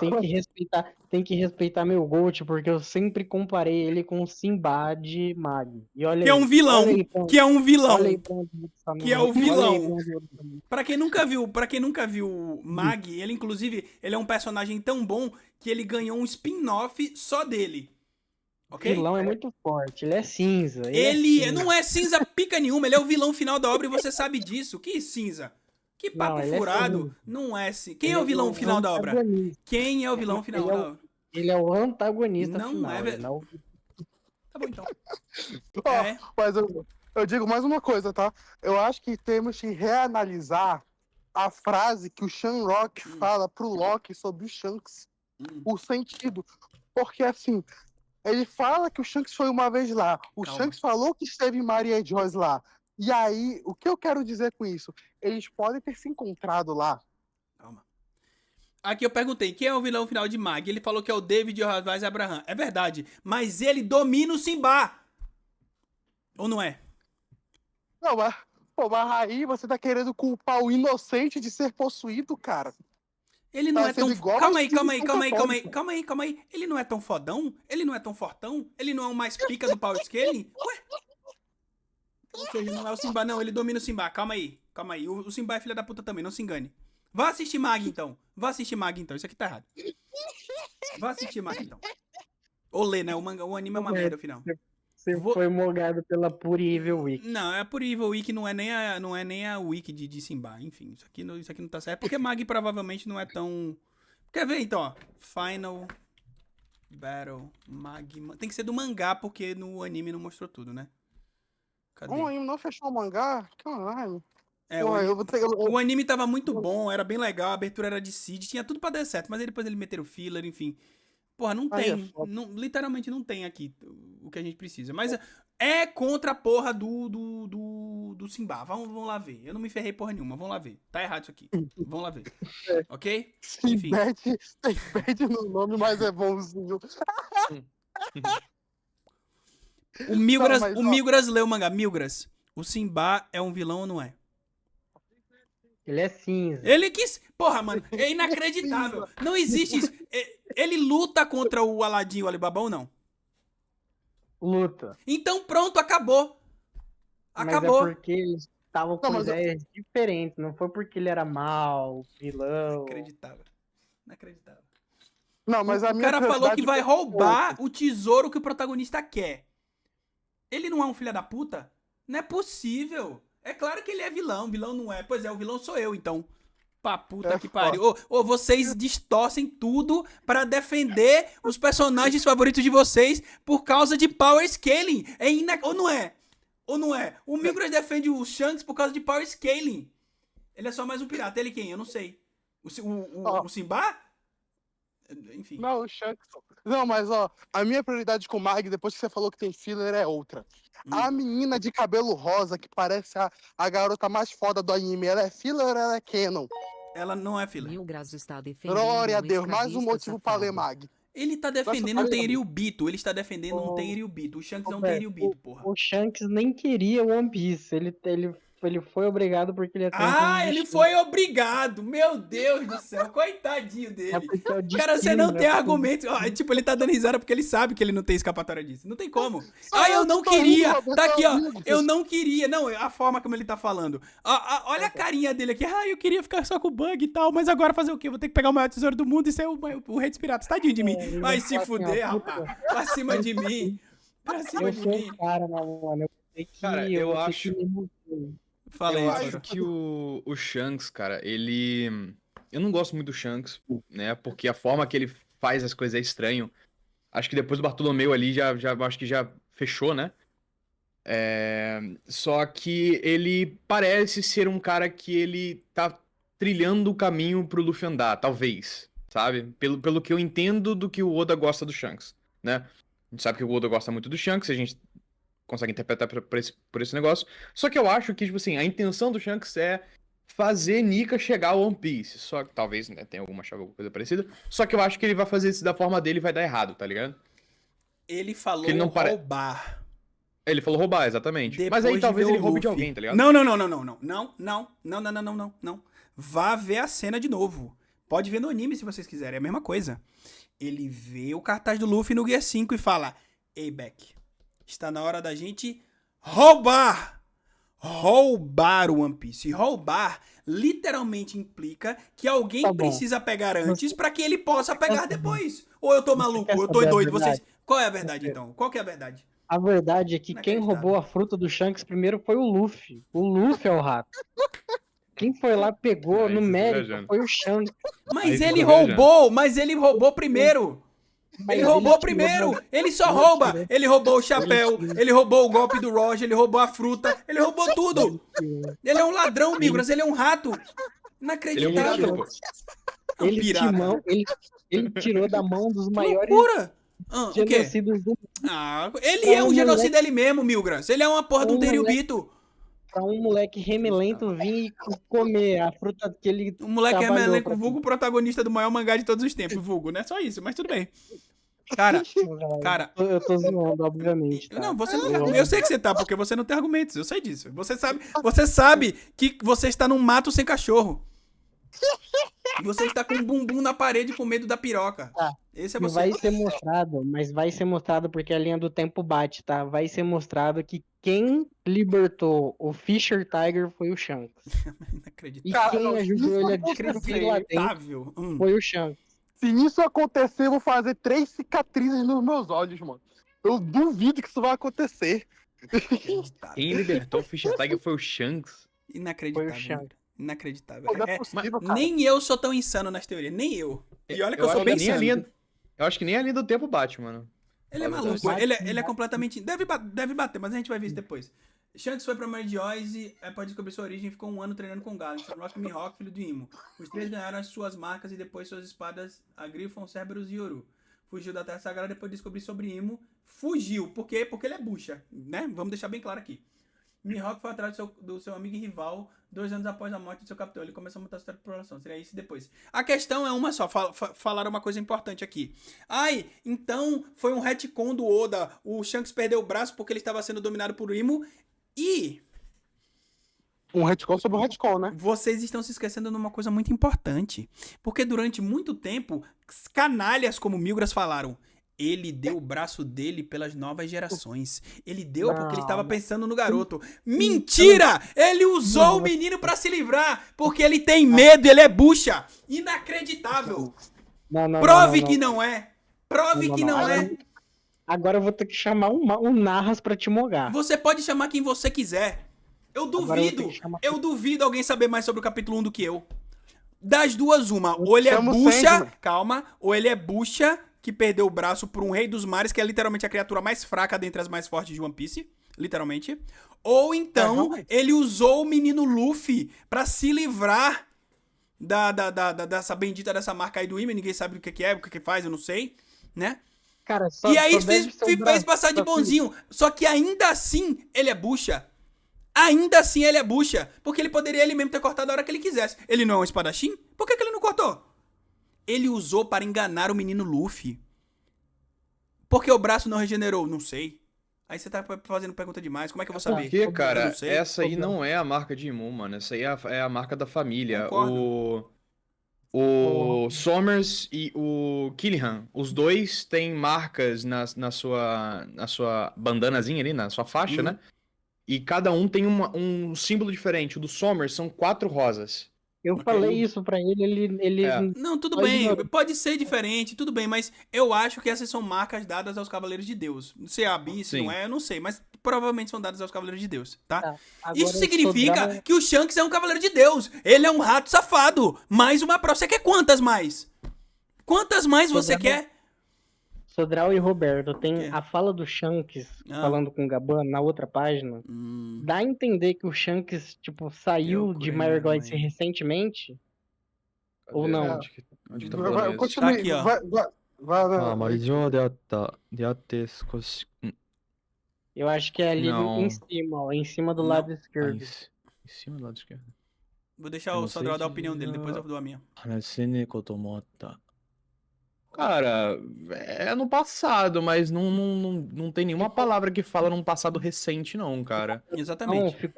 [SPEAKER 2] tem que respeitar meu Gold, porque eu sempre comparei ele com o Simba de Mag. E olha
[SPEAKER 1] Que é um vilão.
[SPEAKER 2] olha aí pra-
[SPEAKER 1] Que é um vilão.
[SPEAKER 2] olha aí pra onde isso tá
[SPEAKER 1] Que é
[SPEAKER 2] indo.
[SPEAKER 1] o vilão.
[SPEAKER 2] Olha aí pra onde isso tá indo.
[SPEAKER 1] Pra quem nunca viu Mag, ele inclusive, ele é um personagem tão bom que ele ganhou um spin-off só dele.
[SPEAKER 2] O
[SPEAKER 1] Ok?
[SPEAKER 2] vilão é muito forte, ele é cinza.
[SPEAKER 1] Ele não é cinza pica nenhuma, ele é o vilão final da obra e você sabe disso. Que cinza? Que papo
[SPEAKER 2] Não, ele é
[SPEAKER 1] furado.
[SPEAKER 2] cinza.
[SPEAKER 1] Não é cinza. Quem
[SPEAKER 2] Ele
[SPEAKER 1] é o vilão final da obra?
[SPEAKER 2] antagonista.
[SPEAKER 1] Quem é o vilão final da obra?
[SPEAKER 2] Ele é o antagonista
[SPEAKER 1] Não
[SPEAKER 2] final.
[SPEAKER 1] é,
[SPEAKER 2] ele
[SPEAKER 1] velho.
[SPEAKER 2] não-
[SPEAKER 1] Tá bom então.
[SPEAKER 3] Ó,
[SPEAKER 1] É.
[SPEAKER 3] mas eu digo mais uma coisa, tá? Eu acho que temos que reanalisar a frase que o Shamrock fala pro Loki sobre o Shanks. O sentido. Porque, assim, ele fala que o Shanks foi uma vez lá. O
[SPEAKER 1] Calma.
[SPEAKER 3] Shanks falou que esteve Maria Joyce lá. E aí, o que eu quero dizer com isso? Eles podem ter se encontrado lá.
[SPEAKER 1] Calma. Aqui eu perguntei, quem é o vilão final de Mag? Ele falou que é o David Ravaz Abraham. É verdade, mas ele domina o Simba. Ou não é?
[SPEAKER 3] Não, mas aí você tá querendo culpar o inocente de ser possuído, cara.
[SPEAKER 1] Ele não
[SPEAKER 3] Tá
[SPEAKER 1] é tão...
[SPEAKER 3] sendo igual
[SPEAKER 1] Calma
[SPEAKER 3] aos
[SPEAKER 1] aí, calma aí,
[SPEAKER 3] filhos
[SPEAKER 1] calma aí, calma aí,
[SPEAKER 3] católicos.
[SPEAKER 1] calma aí. Ele não é tão fodão? Ele não é tão fortão? Ele não é o mais pica do power scaling? Ué? Ou seja, não é o Simba, não. Ele domina o Simba. Calma aí, calma aí. O Simba é filha da puta também, não se engane. Vá assistir Mag, então. Vá assistir Mag, então. Isso aqui tá errado. Vá assistir Mag, então. Ou lê, né? O anime é uma merda, afinal.
[SPEAKER 2] Você foi mogado pela Pure Evil Week.
[SPEAKER 1] Não, é por Evil Wiki, não é nem a wiki de Simba. Enfim, isso aqui não tá certo. Porque Mag provavelmente não é tão... Quer ver, então, ó. Final Battle Mag... Tem que ser do mangá, porque no anime não mostrou tudo, né? Cadê?
[SPEAKER 3] O anime não fechou o mangá? Caralho.
[SPEAKER 1] É,
[SPEAKER 3] Porra, eu vou ter...
[SPEAKER 1] o anime tava muito bom, era bem legal, a abertura era de Seed, tinha tudo pra dar certo, mas aí depois eles meteram filler, enfim. Porra, não
[SPEAKER 3] Aí é
[SPEAKER 1] tem,
[SPEAKER 3] foda.
[SPEAKER 1] literalmente não tem aqui o que a gente precisa. Mas é contra a porra do Simba, vamos lá ver. Eu não me ferrei porra nenhuma, vamos lá ver. Tá errado isso aqui, vamos lá ver. Ok? Enfim.
[SPEAKER 3] Tem bad no nome, mas é bonzinho.
[SPEAKER 1] O Milgras,
[SPEAKER 3] Tá, mas,
[SPEAKER 1] o
[SPEAKER 3] ó.
[SPEAKER 1] Milgras leu o mangá. Milgras, o Simba é um vilão ou não é?
[SPEAKER 2] Ele é cinza.
[SPEAKER 1] Ele quis. Porra, mano, é inacreditável. Não existe isso. Ele luta contra o Aladdin e o Alibaba ou não?
[SPEAKER 2] Luta.
[SPEAKER 1] Então pronto, acabou.
[SPEAKER 2] Mas
[SPEAKER 1] Acabou.
[SPEAKER 2] é porque eles estavam com
[SPEAKER 3] Não, mas
[SPEAKER 2] ideias diferentes. Não foi porque ele era mal, vilão.
[SPEAKER 1] Inacreditável. Inacreditável.
[SPEAKER 3] Não, mas a
[SPEAKER 1] O
[SPEAKER 3] minha
[SPEAKER 1] cara falou
[SPEAKER 3] curiosidade
[SPEAKER 1] que vai
[SPEAKER 3] é
[SPEAKER 1] roubar o tesouro que o protagonista quer. Ele não é um filho da puta? Não é possível. É claro que ele é vilão. Vilão não é. Pois é, o vilão sou eu, então. Pá, puta
[SPEAKER 3] É
[SPEAKER 1] que pariu. Ô, vocês distorcem tudo pra defender os personagens favoritos de vocês por causa de power scaling. Ou não é? Ou não é? O Milgras defende o Shanks por causa de power scaling. Ele é só mais um pirata. Ele quem? Eu não sei. O Simba? Enfim.
[SPEAKER 3] Não, o Shanks. Não, mas ó, a minha prioridade com o Mag, depois que você falou que tem filler, é outra. A menina de cabelo rosa, que parece a garota mais foda do anime, ela é filler ou ela é canon?
[SPEAKER 1] Ela não é fila.
[SPEAKER 4] Milgras está defendendo
[SPEAKER 3] Glória a
[SPEAKER 4] um
[SPEAKER 3] Deus, mais um
[SPEAKER 4] escravista
[SPEAKER 3] motivo pra ler
[SPEAKER 4] safado.
[SPEAKER 3] Mag.
[SPEAKER 1] Ele tá defendendo
[SPEAKER 3] Nossa,
[SPEAKER 1] um Tenryubito. Ele está defendendo um
[SPEAKER 2] Ô,
[SPEAKER 1] Tenryubito. O Shanks é um
[SPEAKER 2] Roberto,
[SPEAKER 1] Tenryubito, porra.
[SPEAKER 2] O Shanks nem queria One Piece. Ele ele foi obrigado porque ele é tanto
[SPEAKER 1] Ah, ele foi obrigado. Meu Deus do céu, coitadinho
[SPEAKER 2] É
[SPEAKER 1] dele.
[SPEAKER 2] porque é o
[SPEAKER 1] Cara, você
[SPEAKER 2] destino,
[SPEAKER 1] não
[SPEAKER 2] né?
[SPEAKER 1] tem
[SPEAKER 2] Porque-
[SPEAKER 1] argumento. Ó, tipo, ele tá dando risada porque ele sabe que ele não tem escapatória disso. Não tem como.
[SPEAKER 3] Só
[SPEAKER 1] Ah, eu
[SPEAKER 3] eu
[SPEAKER 1] não
[SPEAKER 3] que tô rindo,
[SPEAKER 1] queria.
[SPEAKER 3] Roberto,
[SPEAKER 1] Tá aqui, ó.
[SPEAKER 3] amigos.
[SPEAKER 1] Eu não queria. Não, a forma como ele tá falando. Olha a carinha dele aqui. Ah, eu queria ficar só com o bug e tal, mas agora fazer o quê? Vou ter que pegar o maior tesouro do mundo e ser o rei dos piratas. Tadinho de mim.
[SPEAKER 2] ele
[SPEAKER 1] Vai
[SPEAKER 2] vai
[SPEAKER 1] se
[SPEAKER 2] falar assim,
[SPEAKER 1] fuder,
[SPEAKER 2] ó, puta,
[SPEAKER 1] rapaz. Pra cima de mim. Pra cima
[SPEAKER 2] Eu
[SPEAKER 1] de
[SPEAKER 2] sou
[SPEAKER 1] mim.
[SPEAKER 2] o cara, mano. Eu vou ter que,
[SPEAKER 5] Cara,
[SPEAKER 2] eu
[SPEAKER 5] eu
[SPEAKER 2] vou ter
[SPEAKER 5] acho-
[SPEAKER 2] que me manter.
[SPEAKER 1] Fala aí,
[SPEAKER 5] Eu
[SPEAKER 1] Faro.
[SPEAKER 5] acho que o Shanks, cara, ele. Eu não gosto muito do Shanks, né? Porque a forma que ele faz as coisas é estranho. Acho que depois do Bartolomeu ali já acho que já fechou, né? Só que ele parece ser um cara que ele tá trilhando o caminho pro Luffy andar, talvez, sabe? Pelo que eu entendo do que o Oda gosta do Shanks, né? A gente sabe que o Oda gosta muito do Shanks, a gente consegue interpretar por esse negócio. Só que eu acho que, tipo assim, a intenção do Shanks é fazer Nika chegar ao One Piece. Só que talvez, né, tenha alguma chave, alguma coisa parecida. Só que eu acho que ele vai fazer isso da forma dele e vai dar errado, tá ligado?
[SPEAKER 1] Ele falou
[SPEAKER 5] ele não pare-
[SPEAKER 1] roubar.
[SPEAKER 5] Ele falou roubar, exatamente.
[SPEAKER 1] Depois
[SPEAKER 5] Mas aí
[SPEAKER 1] de
[SPEAKER 5] talvez
[SPEAKER 1] ver
[SPEAKER 5] ele
[SPEAKER 1] o
[SPEAKER 5] roube de
[SPEAKER 1] Luffy.
[SPEAKER 5] alguém, tá ligado?
[SPEAKER 1] Não. Vá ver a cena de novo. Pode ver no anime se vocês quiserem, é a mesma coisa. Ele vê o cartaz do Luffy no Gear 5 e fala: Ei, Beck, está na hora da gente roubar! Roubar o One Piece. E roubar literalmente implica que alguém
[SPEAKER 2] Tá bom.
[SPEAKER 1] precisa pegar antes pra que ele possa pegar depois. Ou eu tô maluco,
[SPEAKER 2] quer
[SPEAKER 1] eu tô
[SPEAKER 2] saber a
[SPEAKER 1] doido.
[SPEAKER 2] verdade?
[SPEAKER 1] Vocês... Qual é a verdade, então? Qual que é a verdade?
[SPEAKER 2] A verdade é que quem
[SPEAKER 1] Inacreditável.
[SPEAKER 2] roubou a fruta do Shanks primeiro foi o Luffy. O Luffy é o rato. Quem foi lá pegou
[SPEAKER 5] Aí
[SPEAKER 2] no
[SPEAKER 5] vocês
[SPEAKER 2] mérito
[SPEAKER 5] viajando.
[SPEAKER 2] foi o Shanks.
[SPEAKER 1] Mas
[SPEAKER 5] Aí
[SPEAKER 1] ele
[SPEAKER 5] ficou viajando.
[SPEAKER 1] mas ele roubou primeiro.
[SPEAKER 2] Mas
[SPEAKER 1] Ele roubou
[SPEAKER 2] tirou
[SPEAKER 1] primeiro.
[SPEAKER 2] da-
[SPEAKER 1] Ele só
[SPEAKER 2] ele
[SPEAKER 1] rouba.
[SPEAKER 2] tirou-
[SPEAKER 1] Ele roubou o chapéu,
[SPEAKER 2] tirou-
[SPEAKER 1] ele roubou o golpe do Roger, ele roubou a fruta, ele roubou tudo.
[SPEAKER 2] Ele
[SPEAKER 1] Ele é um ladrão, Migras, ele é um rato.
[SPEAKER 5] Ele é um
[SPEAKER 1] Inacreditável.
[SPEAKER 5] pirata, pô.
[SPEAKER 1] É um pirata.
[SPEAKER 2] ele tirou da mão dos
[SPEAKER 1] Que
[SPEAKER 2] maiores
[SPEAKER 1] loucura. O quê?
[SPEAKER 2] genocidas do
[SPEAKER 1] Ah, ele
[SPEAKER 2] Pra
[SPEAKER 1] é
[SPEAKER 2] um
[SPEAKER 1] um genocida
[SPEAKER 2] moleque-
[SPEAKER 1] ele mesmo, Milgras. Ele é uma porra de um
[SPEAKER 2] Um moleque-
[SPEAKER 1] Teriubito.
[SPEAKER 2] pra um moleque remelento vir e comer a fruta que ele
[SPEAKER 1] Um moleque é
[SPEAKER 2] trabalhou
[SPEAKER 1] elenco
[SPEAKER 2] pra-
[SPEAKER 1] vulgo protagonista do maior mangá de todos os tempos, vulgo, né? Só isso, mas tudo bem. Cara, cara,
[SPEAKER 2] Eu tô zoando, obviamente. Tá?
[SPEAKER 1] não, você não tem argumentos. Eu sei que você tá, porque você não tem argumentos. Eu sei disso. Você sabe que você está num mato sem cachorro. Você está com um bumbum na parede com medo da piroca.
[SPEAKER 2] Tá.
[SPEAKER 1] Esse é
[SPEAKER 2] Não
[SPEAKER 1] você.
[SPEAKER 2] vai ser mostrado, mas vai ser mostrado porque a linha do tempo bate, tá? Vai ser mostrado que quem libertou o Fisher Tiger foi o Shanks. E
[SPEAKER 1] Inacreditável.
[SPEAKER 3] Cara,
[SPEAKER 2] quem
[SPEAKER 3] não,
[SPEAKER 2] ajudou ele a
[SPEAKER 3] isso
[SPEAKER 2] descobrir lá dentro
[SPEAKER 1] Inacreditável.
[SPEAKER 2] foi o Shanks.
[SPEAKER 3] Se isso acontecer, eu vou fazer 3 cicatrizes nos meus olhos, mano. Eu duvido que isso vai acontecer.
[SPEAKER 1] Inacreditável.
[SPEAKER 5] Quem libertou o Fischer Tiger foi o Shanks.
[SPEAKER 1] Inacreditável.
[SPEAKER 2] Foi o Shanks.
[SPEAKER 1] Inacreditável.
[SPEAKER 3] Pô, não é
[SPEAKER 1] É,
[SPEAKER 3] possível, cara.
[SPEAKER 1] nem eu sou tão insano nas teorias. Nem eu. E olha que eu
[SPEAKER 5] acho
[SPEAKER 1] sou bem
[SPEAKER 5] nem a
[SPEAKER 1] insano.
[SPEAKER 5] linha- Eu acho que nem a linha do tempo bate, mano.
[SPEAKER 1] Ele é
[SPEAKER 5] Olha,
[SPEAKER 1] maluco.
[SPEAKER 2] bate,
[SPEAKER 1] Ele é completamente... Deve bater, mas a gente vai ver isso depois. Shanks foi pra Mary Joyce, após descobrir sua origem, ficou um ano treinando com Garlic, Rock e Mihawk, filho do Imo. Os três ganharam as suas marcas e depois suas espadas, a Griffon, Cerberus e Yoru. Fugiu da Terra Sagrada depois de descobrir sobre Imo. Fugiu. Por quê? Porque ele é bucha, né? Vamos deixar bem claro aqui. Mihawk foi atrás do seu amigo e rival 2 anos após a morte do seu capitão. Ele começou a montar a história de exploração. Seria isso depois. A questão é uma só. Falaram uma coisa importante aqui. Ai, então foi um retcon do Oda. O Shanks perdeu o braço porque ele estava sendo dominado por Imo. E
[SPEAKER 3] Um retcon sobre um retcon, né?
[SPEAKER 1] vocês estão se esquecendo de uma coisa muito importante. Porque durante muito tempo, canalhas como Milgras falaram. Ele deu o braço dele pelas novas gerações. Ele deu porque ele estava pensando no garoto. Mentira! Ele usou o menino pra se livrar. Porque ele tem medo, ele é bucha. Inacreditável.
[SPEAKER 2] Não,
[SPEAKER 1] Prove
[SPEAKER 2] não.
[SPEAKER 1] que não é. Prove que não é.
[SPEAKER 2] Agora eu vou ter que chamar um Narras pra te mogar.
[SPEAKER 1] Você pode chamar quem você quiser. Eu
[SPEAKER 2] Agora eu vou ter
[SPEAKER 1] duvido.
[SPEAKER 2] que chamar-
[SPEAKER 1] Eu duvido alguém saber mais sobre o capítulo 1 do que eu. Das duas, uma. Ou ele é
[SPEAKER 3] Chama o
[SPEAKER 1] bucha.
[SPEAKER 3] Sandman.
[SPEAKER 1] Calma. Ou ele é bucha que perdeu o braço por um rei dos mares, que é literalmente a criatura mais fraca dentre as mais fortes de One Piece. Literalmente. Ou então,
[SPEAKER 3] realmente.
[SPEAKER 1] ele usou o menino Luffy pra se livrar dessa bendita dessa marca aí do Ime. Ninguém sabe o que é, o que faz, eu não sei. Né?
[SPEAKER 2] Cara, só,
[SPEAKER 1] E aí
[SPEAKER 2] só deve ser o
[SPEAKER 1] fez
[SPEAKER 2] braço,
[SPEAKER 1] passar de
[SPEAKER 2] só que-
[SPEAKER 1] bonzinho. Só que ainda assim, ele é bucha. Ainda assim, ele é bucha. Porque ele poderia ele mesmo ter cortado a hora que ele quisesse. Ele não é um espadachim? Por que ele não cortou? Ele usou para enganar o menino Luffy. Por que o braço não regenerou? Não sei. Aí você tá fazendo pergunta demais. Como é que eu vou
[SPEAKER 2] Tá.
[SPEAKER 1] saber?
[SPEAKER 5] Porque,
[SPEAKER 1] Eu não
[SPEAKER 5] cara,
[SPEAKER 1] sei.
[SPEAKER 5] essa aí
[SPEAKER 2] Problema.
[SPEAKER 5] não é a marca de Imun, mano. Essa aí é a marca da família.
[SPEAKER 1] Concordo.
[SPEAKER 5] O Somers e o Killian, os dois têm marcas na sua bandanazinha ali, na sua faixa,
[SPEAKER 1] Uhum.
[SPEAKER 5] né? E cada um tem um símbolo diferente. O do Somers são 4 rosas.
[SPEAKER 2] Eu
[SPEAKER 1] Ok.
[SPEAKER 2] falei isso pra ele
[SPEAKER 5] É.
[SPEAKER 1] Não, tudo
[SPEAKER 2] só
[SPEAKER 1] bem.
[SPEAKER 2] ignorou.
[SPEAKER 1] Pode ser diferente, tudo bem, mas eu acho que essas são marcas dadas aos Cavaleiros de Deus. Se é a Bi, se não
[SPEAKER 5] Sim.
[SPEAKER 1] é, eu não sei, mas provavelmente são dadas aos Cavaleiros de Deus, tá?
[SPEAKER 2] Tá.
[SPEAKER 1] Isso
[SPEAKER 2] Agora,
[SPEAKER 1] significa
[SPEAKER 2] Sodral,
[SPEAKER 1] que o Shanks é um Cavaleiro de Deus. Ele é um rato safado. Mais uma prova. Você quer quantas mais? Quantas mais você
[SPEAKER 2] Sodral-
[SPEAKER 1] quer?
[SPEAKER 2] Sodral e Roberto,
[SPEAKER 1] quê?
[SPEAKER 2] tem a fala do Shanks
[SPEAKER 1] Ah.
[SPEAKER 2] falando com o Gaban na outra página. Dá a entender que o Shanks, tipo, saiu
[SPEAKER 1] Eu
[SPEAKER 2] de
[SPEAKER 1] curei
[SPEAKER 2] Myrgoids
[SPEAKER 1] minha mãe.
[SPEAKER 2] recentemente? Ou
[SPEAKER 5] Cadê?
[SPEAKER 2] não?
[SPEAKER 5] Onde que tá falando isso?
[SPEAKER 3] Continue.
[SPEAKER 1] Tá aqui, ó.
[SPEAKER 3] Vai,
[SPEAKER 6] Ah, マリ上であった。出会って少し。
[SPEAKER 2] Eu acho que é ali
[SPEAKER 5] Não.
[SPEAKER 2] em cima, ó, em cima do
[SPEAKER 1] Não.
[SPEAKER 2] lado
[SPEAKER 5] Ah,
[SPEAKER 2] esquerdo.
[SPEAKER 5] em cima do lado esquerdo.
[SPEAKER 1] Vou deixar
[SPEAKER 6] Eu
[SPEAKER 1] o
[SPEAKER 6] não sei
[SPEAKER 1] Sodral dar a
[SPEAKER 6] se
[SPEAKER 1] opinião dele,
[SPEAKER 6] já-
[SPEAKER 1] depois eu dou a minha.
[SPEAKER 6] 話せねえこともあった。
[SPEAKER 5] Cara, é no passado, mas não tem nenhuma palavra que fala num passado recente, não, cara.
[SPEAKER 2] Não,
[SPEAKER 1] Exatamente.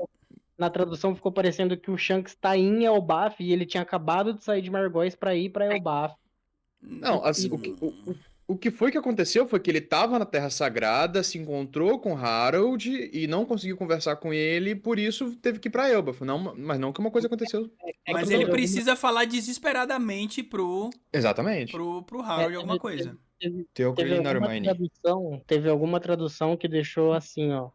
[SPEAKER 2] na tradução ficou parecendo que o Shanks tá em Elbaf e ele tinha acabado de sair de Margóis pra ir pra Elbaf.
[SPEAKER 5] Não, assim, o que foi que aconteceu foi que ele tava na Terra Sagrada, se encontrou com Harold e não conseguiu conversar com ele, por isso teve que ir pra Elbaf. Não, mas não que uma coisa aconteceu.
[SPEAKER 1] Mas
[SPEAKER 2] teve
[SPEAKER 1] ele
[SPEAKER 2] alguma-
[SPEAKER 1] precisa falar desesperadamente pro
[SPEAKER 5] Exatamente.
[SPEAKER 1] Harold alguma coisa.
[SPEAKER 2] Teve alguma tradução que deixou assim, ó,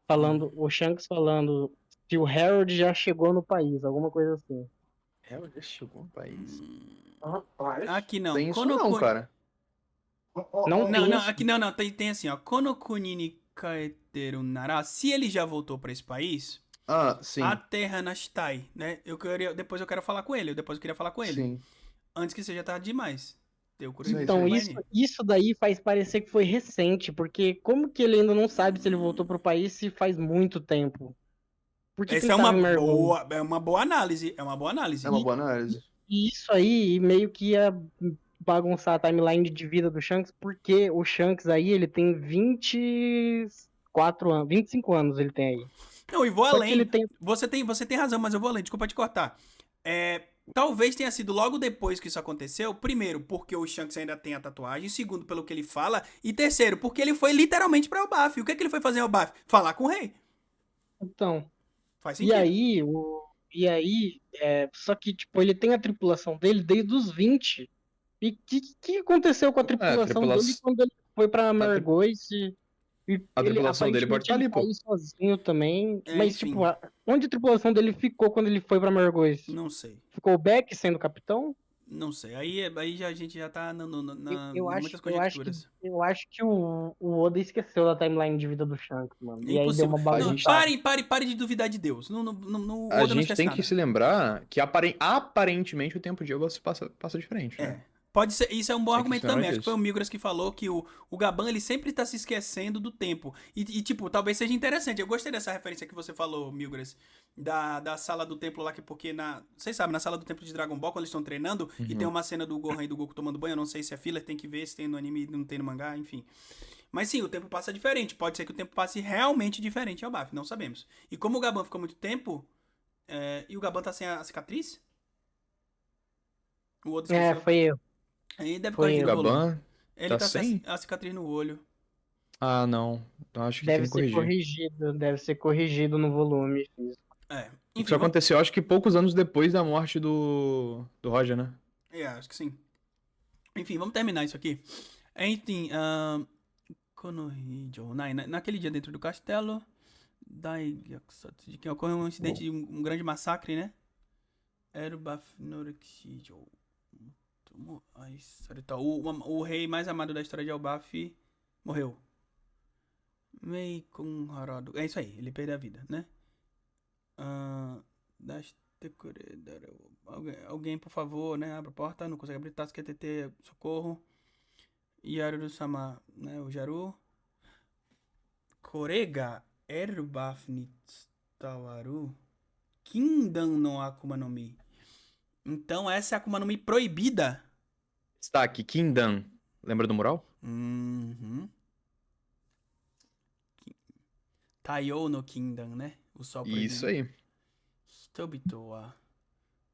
[SPEAKER 2] falando, o Shanks falando se o Harold já chegou no país, alguma coisa assim.
[SPEAKER 5] Harold já chegou no país.
[SPEAKER 3] Rapaz.
[SPEAKER 1] Aqui não.
[SPEAKER 5] Tem isso não, cara.
[SPEAKER 2] Não
[SPEAKER 1] Não,
[SPEAKER 2] tem
[SPEAKER 1] não,
[SPEAKER 2] isso.
[SPEAKER 1] aqui não, tem assim, ó. Konokuni ni kaeteru nara. Se ele já voltou pra esse país,
[SPEAKER 5] Ah, sim.
[SPEAKER 1] a terra nastai, né? Depois eu quero falar com ele. Depois eu queria falar com ele.
[SPEAKER 5] Sim.
[SPEAKER 1] Antes que seja tarde demais. Eu
[SPEAKER 2] Então, isso daí faz parecer que foi recente, porque como que ele ainda não sabe se ele voltou pro país se faz muito tempo? Porque
[SPEAKER 1] Essa é uma boa análise. É uma boa análise.
[SPEAKER 5] É uma boa análise.
[SPEAKER 2] E isso aí meio que ia bagunçar a timeline de vida do Shanks, porque o Shanks aí, ele tem 24 anos, 25 anos ele tem aí.
[SPEAKER 1] Não, e vou
[SPEAKER 2] Só que
[SPEAKER 1] além.
[SPEAKER 2] ele tem...
[SPEAKER 1] Você tem razão, mas eu vou além. Desculpa te cortar. Talvez tenha sido logo depois que isso aconteceu. Primeiro, porque o Shanks ainda tem a tatuagem. Segundo, pelo que ele fala. E terceiro, porque ele foi literalmente pra Elbaf. O que é que ele foi fazer em Elbaf? Falar com o rei.
[SPEAKER 2] Então,
[SPEAKER 1] Faz
[SPEAKER 2] e
[SPEAKER 1] sentido.
[SPEAKER 2] aí, só que, tipo, ele tem a tripulação dele desde os 20. E o que aconteceu com a tripulação dele quando ele foi pra Margóis?
[SPEAKER 5] A tripulação dele pode estar ali, pô.
[SPEAKER 2] Ele saiu sozinho também. Mas,
[SPEAKER 1] enfim.
[SPEAKER 2] tipo, onde a tripulação dele ficou quando ele foi pra Margóis?
[SPEAKER 1] Não sei.
[SPEAKER 2] Ficou o Beck sendo capitão?
[SPEAKER 1] Não sei. Aí a gente já tá
[SPEAKER 2] Eu acho,
[SPEAKER 1] muitas
[SPEAKER 2] eu acho
[SPEAKER 1] conjecturas.
[SPEAKER 2] eu acho que o Oda esqueceu da timeline de vida do Shanks, mano. E aí deu
[SPEAKER 1] Impossível.
[SPEAKER 2] uma
[SPEAKER 1] Não,
[SPEAKER 2] bagunça.
[SPEAKER 1] pare de duvidar de Deus. Não,
[SPEAKER 5] A
[SPEAKER 1] Oda não
[SPEAKER 5] gente
[SPEAKER 1] esquece
[SPEAKER 5] tem
[SPEAKER 1] nada.
[SPEAKER 5] que se lembrar que aparentemente o tempo de Elbaf passa diferente, né?
[SPEAKER 1] Pode ser, isso é um bom
[SPEAKER 5] Tem que
[SPEAKER 1] argumento
[SPEAKER 5] questionar
[SPEAKER 1] também. Acho que
[SPEAKER 5] disso.
[SPEAKER 1] foi o Migras que falou que o Gaban, ele sempre tá se esquecendo do tempo. E, tipo, talvez seja interessante. Eu gostei dessa referência que você falou, Migras, da sala do templo lá, porque vocês sabem, na sala do templo de Dragon Ball, quando eles estão treinando, e tem uma cena do Gohan e do Goku tomando banho, eu não sei se é filler, tem que ver se tem no anime, não tem no mangá, enfim. Mas sim, o tempo passa diferente. Pode ser que o tempo passe realmente diferente ao Baf, não sabemos. E como o Gaban ficou muito tempo, e o Gaban tá sem a cicatriz? O Oda esqueceu.
[SPEAKER 2] Foi eu.
[SPEAKER 1] Aí deve
[SPEAKER 2] Foi
[SPEAKER 1] corrigir
[SPEAKER 5] O
[SPEAKER 1] no volume.
[SPEAKER 5] Gaban
[SPEAKER 1] Ele
[SPEAKER 5] tá
[SPEAKER 1] tá
[SPEAKER 5] sem?
[SPEAKER 1] sem a cicatriz no olho.
[SPEAKER 5] Ah, não. Eu acho que
[SPEAKER 2] Deve
[SPEAKER 5] tem que
[SPEAKER 2] ser
[SPEAKER 5] corrigir.
[SPEAKER 2] deve ser corrigido no volume.
[SPEAKER 1] Enfim,
[SPEAKER 5] Isso aconteceu, acho que poucos anos depois da morte do Roger, né?
[SPEAKER 1] acho que sim. Enfim, vamos terminar isso aqui. Enfim, Konohijo, naquele dia dentro do castelo, de que ocorreu um incidente de um grande massacre, né? Erubaf Norekijo. O rei mais amado da história de Elbaf morreu. Meikun Harado. É isso aí, ele perdeu a vida, né? Alguém, por favor, né? Abre a porta, não consegue abrir, TT, socorro. Yaru-sama, né? O Jaru. Korega Erbafnitstawaru Kindan no Akuma no Mi. Então essa é a Akuma no Mi proibida.
[SPEAKER 5] Destaque, Kindan. Lembra do mural?
[SPEAKER 1] Taiyo no Kingdom, né? O sol
[SPEAKER 5] Isso
[SPEAKER 1] proibido.
[SPEAKER 5] aí.
[SPEAKER 1] Hitobito wa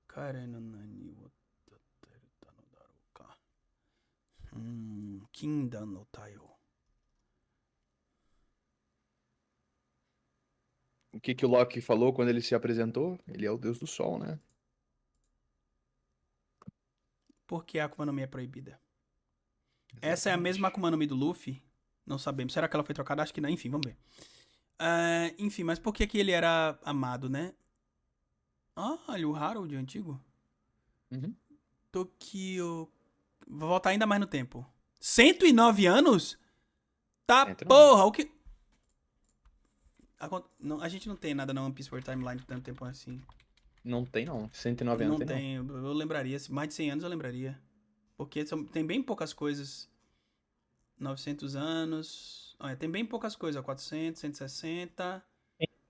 [SPEAKER 1] kare no nani wo tateru ta no darou ka. Kingdom no Taiyo.
[SPEAKER 5] O que que o Loki falou quando ele se apresentou? Ele é o deus do sol, né?
[SPEAKER 1] Por que a Akuma no Mi é proibida? Essa é a mesma
[SPEAKER 5] Exatamente.
[SPEAKER 1] Akuma no Mi do Luffy? Não sabemos. Será que ela foi trocada? Acho que não. Enfim, vamos ver. Enfim, mas por que que ele era amado, né? Olha, o Harold antigo.
[SPEAKER 5] Uhum.
[SPEAKER 1] Tokyo. Vou voltar ainda mais no tempo. 109 anos? Tá
[SPEAKER 5] 109.
[SPEAKER 1] porra, o que... Não, a gente não tem nada na One Piece World Timeline de tanto tempo assim.
[SPEAKER 5] Não tem, não. 109 anos
[SPEAKER 1] Não
[SPEAKER 5] tem, não.
[SPEAKER 1] tem, eu lembraria. Mais de 100 anos eu lembraria. Porque tem bem poucas coisas. 900 anos. Olha, tem bem poucas coisas. 400, 160.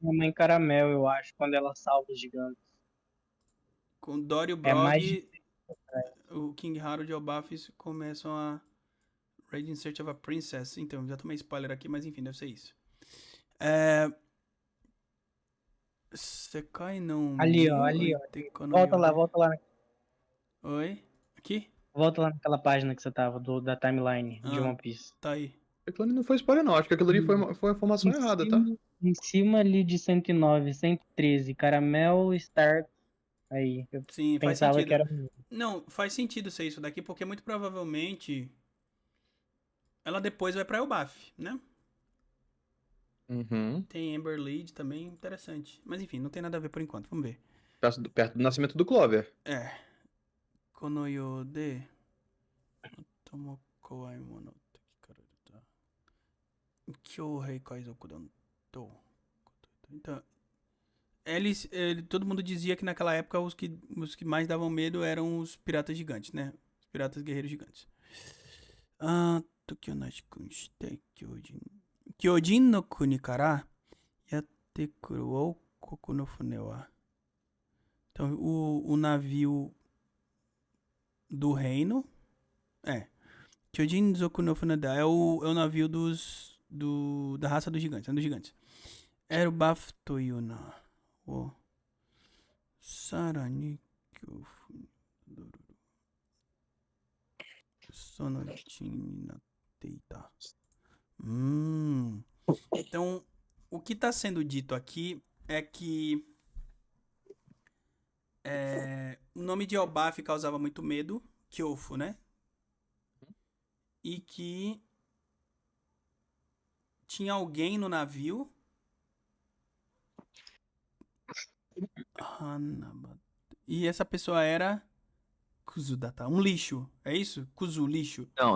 [SPEAKER 2] Mamãe Caramel, eu acho, quando ela salva os gigantes.
[SPEAKER 1] Com Dory e o
[SPEAKER 2] É mais
[SPEAKER 1] Brog, o King Harold e o Buffy começam a Raid in Search of a Princess. Então, já tomei spoiler aqui, mas enfim, deve ser isso. Sekai não.
[SPEAKER 2] Ali, ó, ali, ó. Volta lá,
[SPEAKER 1] Oi? Aqui?
[SPEAKER 2] volta lá naquela página que você tava, da timeline de
[SPEAKER 1] Ah.
[SPEAKER 2] One Piece.
[SPEAKER 1] Tá aí.
[SPEAKER 5] Aquilo ali não foi spoiler, não. Acho que aquilo ali foi uma informação errada, tá?
[SPEAKER 2] Em cima ali de 109, 113, Caramel, Stark. Aí, eu
[SPEAKER 1] Sim, faz
[SPEAKER 2] pensava
[SPEAKER 1] sentido.
[SPEAKER 2] que era.
[SPEAKER 1] Não, faz sentido ser isso daqui, porque muito provavelmente ela depois vai pra Elbaf, né?
[SPEAKER 5] Uhum.
[SPEAKER 1] Tem Amber Lead também, interessante. Mas enfim, não tem nada a ver por enquanto, vamos ver.
[SPEAKER 5] Perto do nascimento do Clover.
[SPEAKER 1] Konoyo de Tomoko Aimono Takikareta Kyohei Kaizoku Danto. Então, todo mundo dizia que naquela época os que mais davam medo eram os piratas gigantes, né? Os piratas guerreiros gigantes. Tokyo-nashi-kun shite Kyojin no kuni kara yatte kuru o koku no fune wa. Então, o navio do reino. Kyojin Zoku no Funada é o navio da raça dos gigantes, dos gigantes. Erubaf Toyuna. Sarani Kyofu Doruru. Sonochin Nateita. Então, o que está sendo dito aqui é que o nome de Elbaf causava muito medo, Kyofu, né? E que tinha alguém no navio. E essa pessoa era Kuzudata, um lixo, é isso? Kuzu, lixo.
[SPEAKER 5] Não.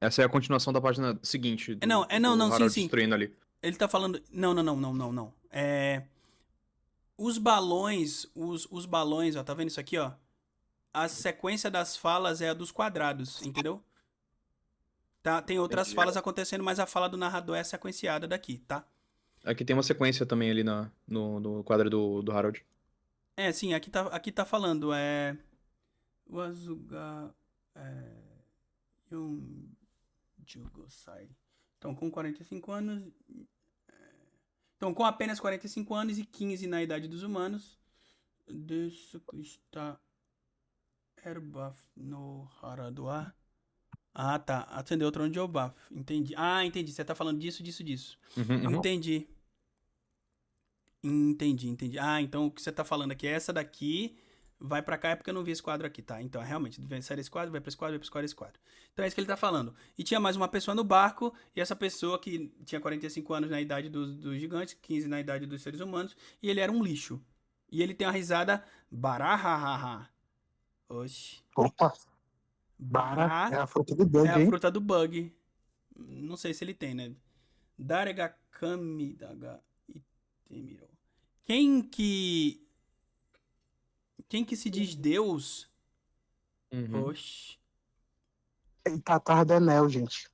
[SPEAKER 5] Essa é a continuação da página seguinte.
[SPEAKER 1] Não,
[SPEAKER 5] do
[SPEAKER 1] sim,
[SPEAKER 5] Harold
[SPEAKER 1] sim.
[SPEAKER 5] destruindo ali.
[SPEAKER 1] Ele tá falando. Não. Os balões, os balões, ó, tá vendo isso aqui, ó? A sequência das falas é a dos quadrados, entendeu? Tá, tem outras
[SPEAKER 5] Entendi.
[SPEAKER 1] falas acontecendo, mas a fala do narrador é sequenciada daqui, tá?
[SPEAKER 5] Aqui tem uma sequência também ali no quadro do Harold.
[SPEAKER 1] Sim, aqui tá falando, Wazuga Yonjugosai. Então, com 45 anos... Então, com apenas 45 anos e 15 na idade dos humanos, Desuku está Erbaf no Haradua. Tá. Acendeu o trono de Elbaf. Entendi. Entendi. Você tá falando disso.
[SPEAKER 5] Uhum.
[SPEAKER 1] Entendi. Então o que você tá falando aqui é essa daqui vai pra cá, é porque eu não vi esse quadro aqui, tá? Então, realmente, vai sair esse quadro, vai pra esse quadro, vai pra esse quadro, esse quadro. Então é isso que ele tá falando. E tinha mais uma pessoa no barco, e essa pessoa que tinha 45 anos na idade dos gigantes, 15 na idade dos seres humanos, e ele era um lixo. E ele tem uma risada barahahaha. Oxi.
[SPEAKER 3] Opa,
[SPEAKER 1] Bará
[SPEAKER 3] é a fruta do bug,
[SPEAKER 1] é a
[SPEAKER 3] hein?
[SPEAKER 1] fruta do bug. Não sei se ele tem, né? Darega Kami Daga Itemiro. Quem que se diz Deus?
[SPEAKER 5] Uhum.
[SPEAKER 1] Oxi.
[SPEAKER 3] Ele tá atrás do Enel, gente.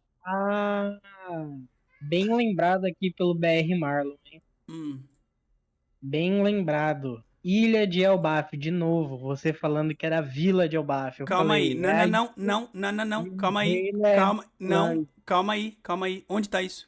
[SPEAKER 2] Bem lembrado aqui pelo BR Marlon, hein? Bem lembrado. Ilha de Elbaf, de novo. Você falando que era a vila de Elbaf. Eu
[SPEAKER 1] Calma aí.
[SPEAKER 2] falei,
[SPEAKER 1] Não. Calma aí.
[SPEAKER 2] Ilha
[SPEAKER 1] Calma aí. Onde tá isso?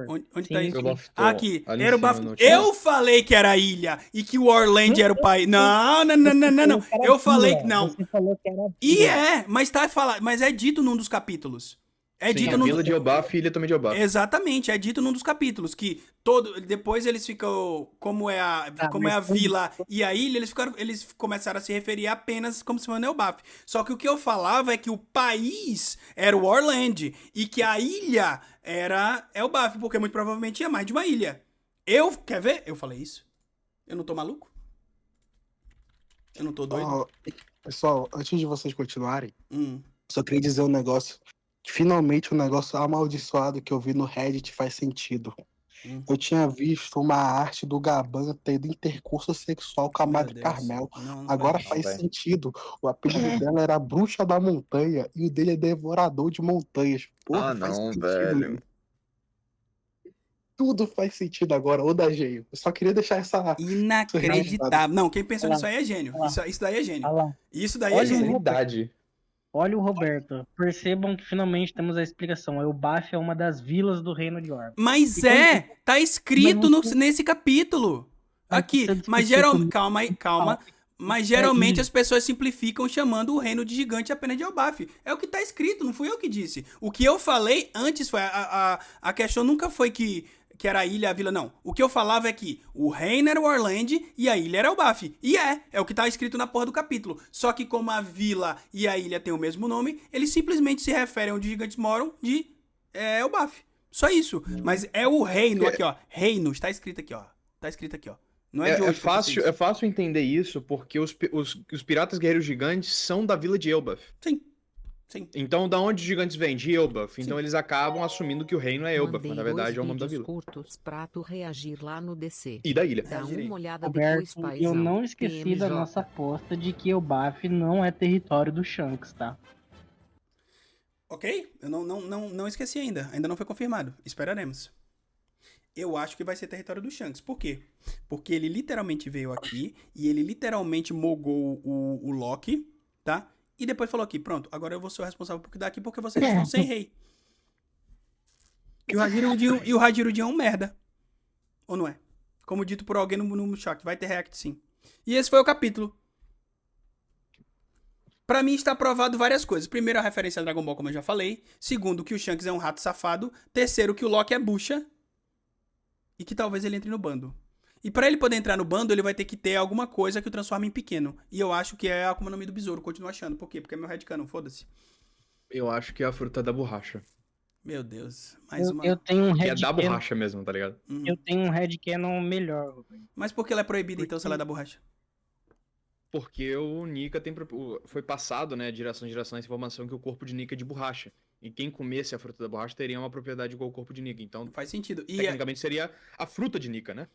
[SPEAKER 1] Onde tá
[SPEAKER 2] Sim,
[SPEAKER 1] isso?
[SPEAKER 5] Elbaf
[SPEAKER 1] Aqui,
[SPEAKER 5] ali em
[SPEAKER 1] era o
[SPEAKER 5] cima
[SPEAKER 1] Baf...
[SPEAKER 5] no chat.
[SPEAKER 1] Eu falei que era a ilha e que o Orland era o país. Não, não, não, não, não, não. Eu falei que não.
[SPEAKER 2] Você falou que era
[SPEAKER 1] E
[SPEAKER 2] vila.
[SPEAKER 1] mas mas é dito num dos capítulos. É
[SPEAKER 5] Sim,
[SPEAKER 1] dito
[SPEAKER 5] a
[SPEAKER 1] num
[SPEAKER 5] vila
[SPEAKER 1] dos...
[SPEAKER 5] de Elbaf e ilha também de Elbaf.
[SPEAKER 1] Exatamente, é dito num dos capítulos que depois eles ficam como é a
[SPEAKER 2] mas
[SPEAKER 1] vila e a ilha, eles começaram a se referir apenas como se fosse Elbaf. Só que o que eu falava é que o país era o Orland e que a ilha era Elbaf, porque muito provavelmente tinha mais de uma ilha. Quer ver? Eu falei isso. Eu não tô maluco? Eu não tô doido?
[SPEAKER 3] Ó, pessoal, antes de vocês continuarem,
[SPEAKER 1] Hum.
[SPEAKER 3] só queria dizer um negócio. Que finalmente o negócio amaldiçoado que eu vi no Reddit faz sentido. Eu tinha visto uma arte do Gaban tendo intercurso sexual com a
[SPEAKER 1] Meu
[SPEAKER 3] Madre
[SPEAKER 1] Deus.
[SPEAKER 3] Carmel.
[SPEAKER 1] Não
[SPEAKER 3] Agora
[SPEAKER 1] faz.
[SPEAKER 3] faz
[SPEAKER 5] velho.
[SPEAKER 3] sentido. O apelido dela era Bruxa da Montanha e o dele é Devorador de Montanhas. Porra,
[SPEAKER 5] Ah,
[SPEAKER 3] faz
[SPEAKER 5] não,
[SPEAKER 3] sentido,
[SPEAKER 5] velho.
[SPEAKER 3] mano. Tudo faz sentido agora, ô da Geio. Eu só queria deixar essa.
[SPEAKER 1] Inacreditável. Não, quem pensou
[SPEAKER 2] Olha lá,
[SPEAKER 1] nisso aí é gênio.
[SPEAKER 2] olha lá.
[SPEAKER 1] Isso daí é gênio.
[SPEAKER 2] Olha lá.
[SPEAKER 1] Isso daí é
[SPEAKER 2] Olha o
[SPEAKER 1] gênio.
[SPEAKER 5] Insanidade.
[SPEAKER 2] Olha o Roberto. Percebam que finalmente temos a explicação. Elbaf é uma das vilas do Reino de Orb.
[SPEAKER 1] Mas
[SPEAKER 2] E
[SPEAKER 1] tá escrito
[SPEAKER 2] Mas você-
[SPEAKER 1] nesse capítulo.
[SPEAKER 2] Mas
[SPEAKER 1] Aqui.
[SPEAKER 2] você
[SPEAKER 1] Mas
[SPEAKER 2] discutiu
[SPEAKER 1] geralmente.
[SPEAKER 2] comigo.
[SPEAKER 1] Calma aí, calma. Mas
[SPEAKER 2] É
[SPEAKER 1] geralmente
[SPEAKER 2] ilha.
[SPEAKER 1] as pessoas simplificam chamando o reino de gigante apenas de Elbaf. É o que tá escrito, não fui eu que disse. O que eu falei antes foi. A questão nunca foi que era a ilha, a vila, não. O que eu falava é que o reino era o Orland e a ilha era Elbaf. E é o que tá escrito na porra do capítulo. Só que como a vila e a ilha têm o mesmo nome, eles simplesmente se referem onde os gigantes moram de Elbaf. Só isso. Mas é o reino aqui, ó. Reino, está escrito aqui, ó. Tá escrito aqui, ó. Não é de hoje. que eu pensei
[SPEAKER 5] É
[SPEAKER 1] isso.
[SPEAKER 5] fácil entender isso porque os piratas guerreiros gigantes são da vila de Elbaf.
[SPEAKER 1] Sim. Sim.
[SPEAKER 5] Então, da onde os gigantes vêm? De Elbaf. Então,
[SPEAKER 1] Sim.
[SPEAKER 5] eles acabam assumindo que o reino é Elbaf,
[SPEAKER 4] Mandei
[SPEAKER 5] mas na verdade
[SPEAKER 4] 2
[SPEAKER 5] é o nome da
[SPEAKER 4] vídeos
[SPEAKER 5] vila.
[SPEAKER 4] curtos pra tu reagir lá no DC.
[SPEAKER 5] E da ilha.
[SPEAKER 4] Dá
[SPEAKER 1] Reagirei.
[SPEAKER 4] uma olhada depois,
[SPEAKER 2] Roberto,
[SPEAKER 4] paizão.
[SPEAKER 2] eu não esqueci da
[SPEAKER 4] TMJ.
[SPEAKER 2] nossa aposta de que Elbaf não é território do Shanks, tá?
[SPEAKER 1] Ok? Eu não esqueci ainda. Ainda não foi confirmado. Esperaremos. Eu acho que vai ser território do Shanks. Por quê? Porque ele literalmente veio aqui e ele literalmente mogou o Loki, tá? E depois falou aqui, pronto, agora eu vou ser o responsável por cuidar aqui porque vocês estão sem rei. E o Hajirudin é um merda. Ou não é? Como dito por alguém no chat, vai ter react sim. E esse foi o capítulo. Pra mim está provado várias coisas. Primeiro, a referência a Dragon Ball, como eu já falei. Segundo, que o Shanks é um rato safado. Terceiro, que o Loki é bucha. E que talvez ele entre no bando. E pra ele poder entrar no bando, ele vai ter que ter alguma coisa que o transforme em pequeno. E eu acho que é a Akuma no Mi do besouro. Continuo achando. Por quê? Porque é meu headcanon, foda-se.
[SPEAKER 5] Eu acho que é a fruta da borracha.
[SPEAKER 1] Meu Deus. Mais uma.
[SPEAKER 2] Eu tenho um
[SPEAKER 5] Que é da
[SPEAKER 2] headcanon.
[SPEAKER 5] borracha mesmo, tá ligado?
[SPEAKER 1] Uhum.
[SPEAKER 2] Eu tenho um headcanon melhor, Roberto.
[SPEAKER 1] Mas por que ela é proibida, então, se ela é da borracha?
[SPEAKER 5] Porque o Nika foi passado, né, de geração em geração, essa informação que o corpo de Nika é de borracha. E quem comesse a fruta da borracha teria uma propriedade igual ao corpo de Nika. Então,
[SPEAKER 1] Faz sentido.
[SPEAKER 5] tecnicamente seria a fruta de Nika, né?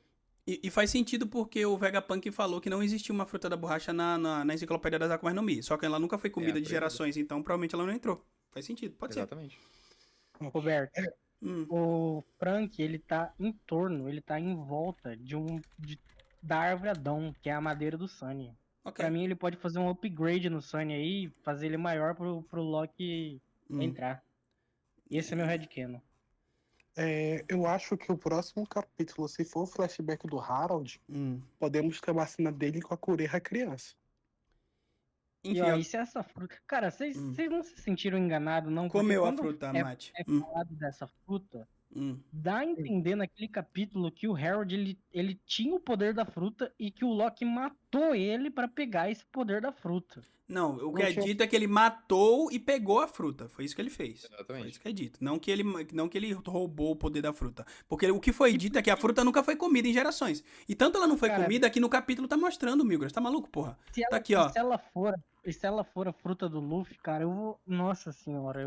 [SPEAKER 1] E faz sentido porque o Vegapunk falou que não existia uma fruta da borracha na enciclopédia das Akumas no Mi. Só que ela nunca foi comida de
[SPEAKER 5] proibida.
[SPEAKER 1] gerações, então provavelmente ela não entrou. Faz sentido, pode
[SPEAKER 5] Exatamente.
[SPEAKER 2] Roberto,
[SPEAKER 1] ser.
[SPEAKER 2] o Frank, ele tá em torno, ele tá em volta da árvore Adão, que é a madeira do Sunny.
[SPEAKER 1] Ok.
[SPEAKER 2] Pra mim, ele pode fazer um upgrade no Sunny aí, fazer ele maior pro Loki entrar. Esse é meu headcanon.
[SPEAKER 3] Eu acho que o próximo capítulo, se for o flashback do Harold,
[SPEAKER 1] Hum.
[SPEAKER 3] podemos ter uma cena dele com a Kureha criança.
[SPEAKER 2] E
[SPEAKER 1] Enfim,
[SPEAKER 2] ó,
[SPEAKER 1] ó,
[SPEAKER 2] e se essa fruta... Cara, vocês
[SPEAKER 1] Hum.
[SPEAKER 2] não se sentiram enganados, não? Porque
[SPEAKER 1] comeu a
[SPEAKER 2] quando
[SPEAKER 1] fruta,
[SPEAKER 2] é
[SPEAKER 1] Mate.
[SPEAKER 2] falado dessa fruta, dá a entender naquele capítulo que o Harold, ele tinha o poder da fruta e que o Loki matou ele pra pegar esse poder da fruta.
[SPEAKER 1] Não, o que
[SPEAKER 2] Não
[SPEAKER 1] é
[SPEAKER 2] tinha-
[SPEAKER 1] dito é que ele matou e pegou a fruta. Foi isso que ele fez. Foi
[SPEAKER 5] Exatamente.
[SPEAKER 1] isso que é dito. Não que ele roubou o poder da fruta. Porque o que foi dito é que a fruta nunca foi comida em gerações. E tanto ela não foi
[SPEAKER 2] Cara,
[SPEAKER 1] comida que no capítulo tá mostrando, Migras. Tá maluco, porra?
[SPEAKER 2] Se ela,
[SPEAKER 1] Tá aqui, ó.
[SPEAKER 2] Se ela for a fruta do Luffy, cara, eu vou... Nossa senhora,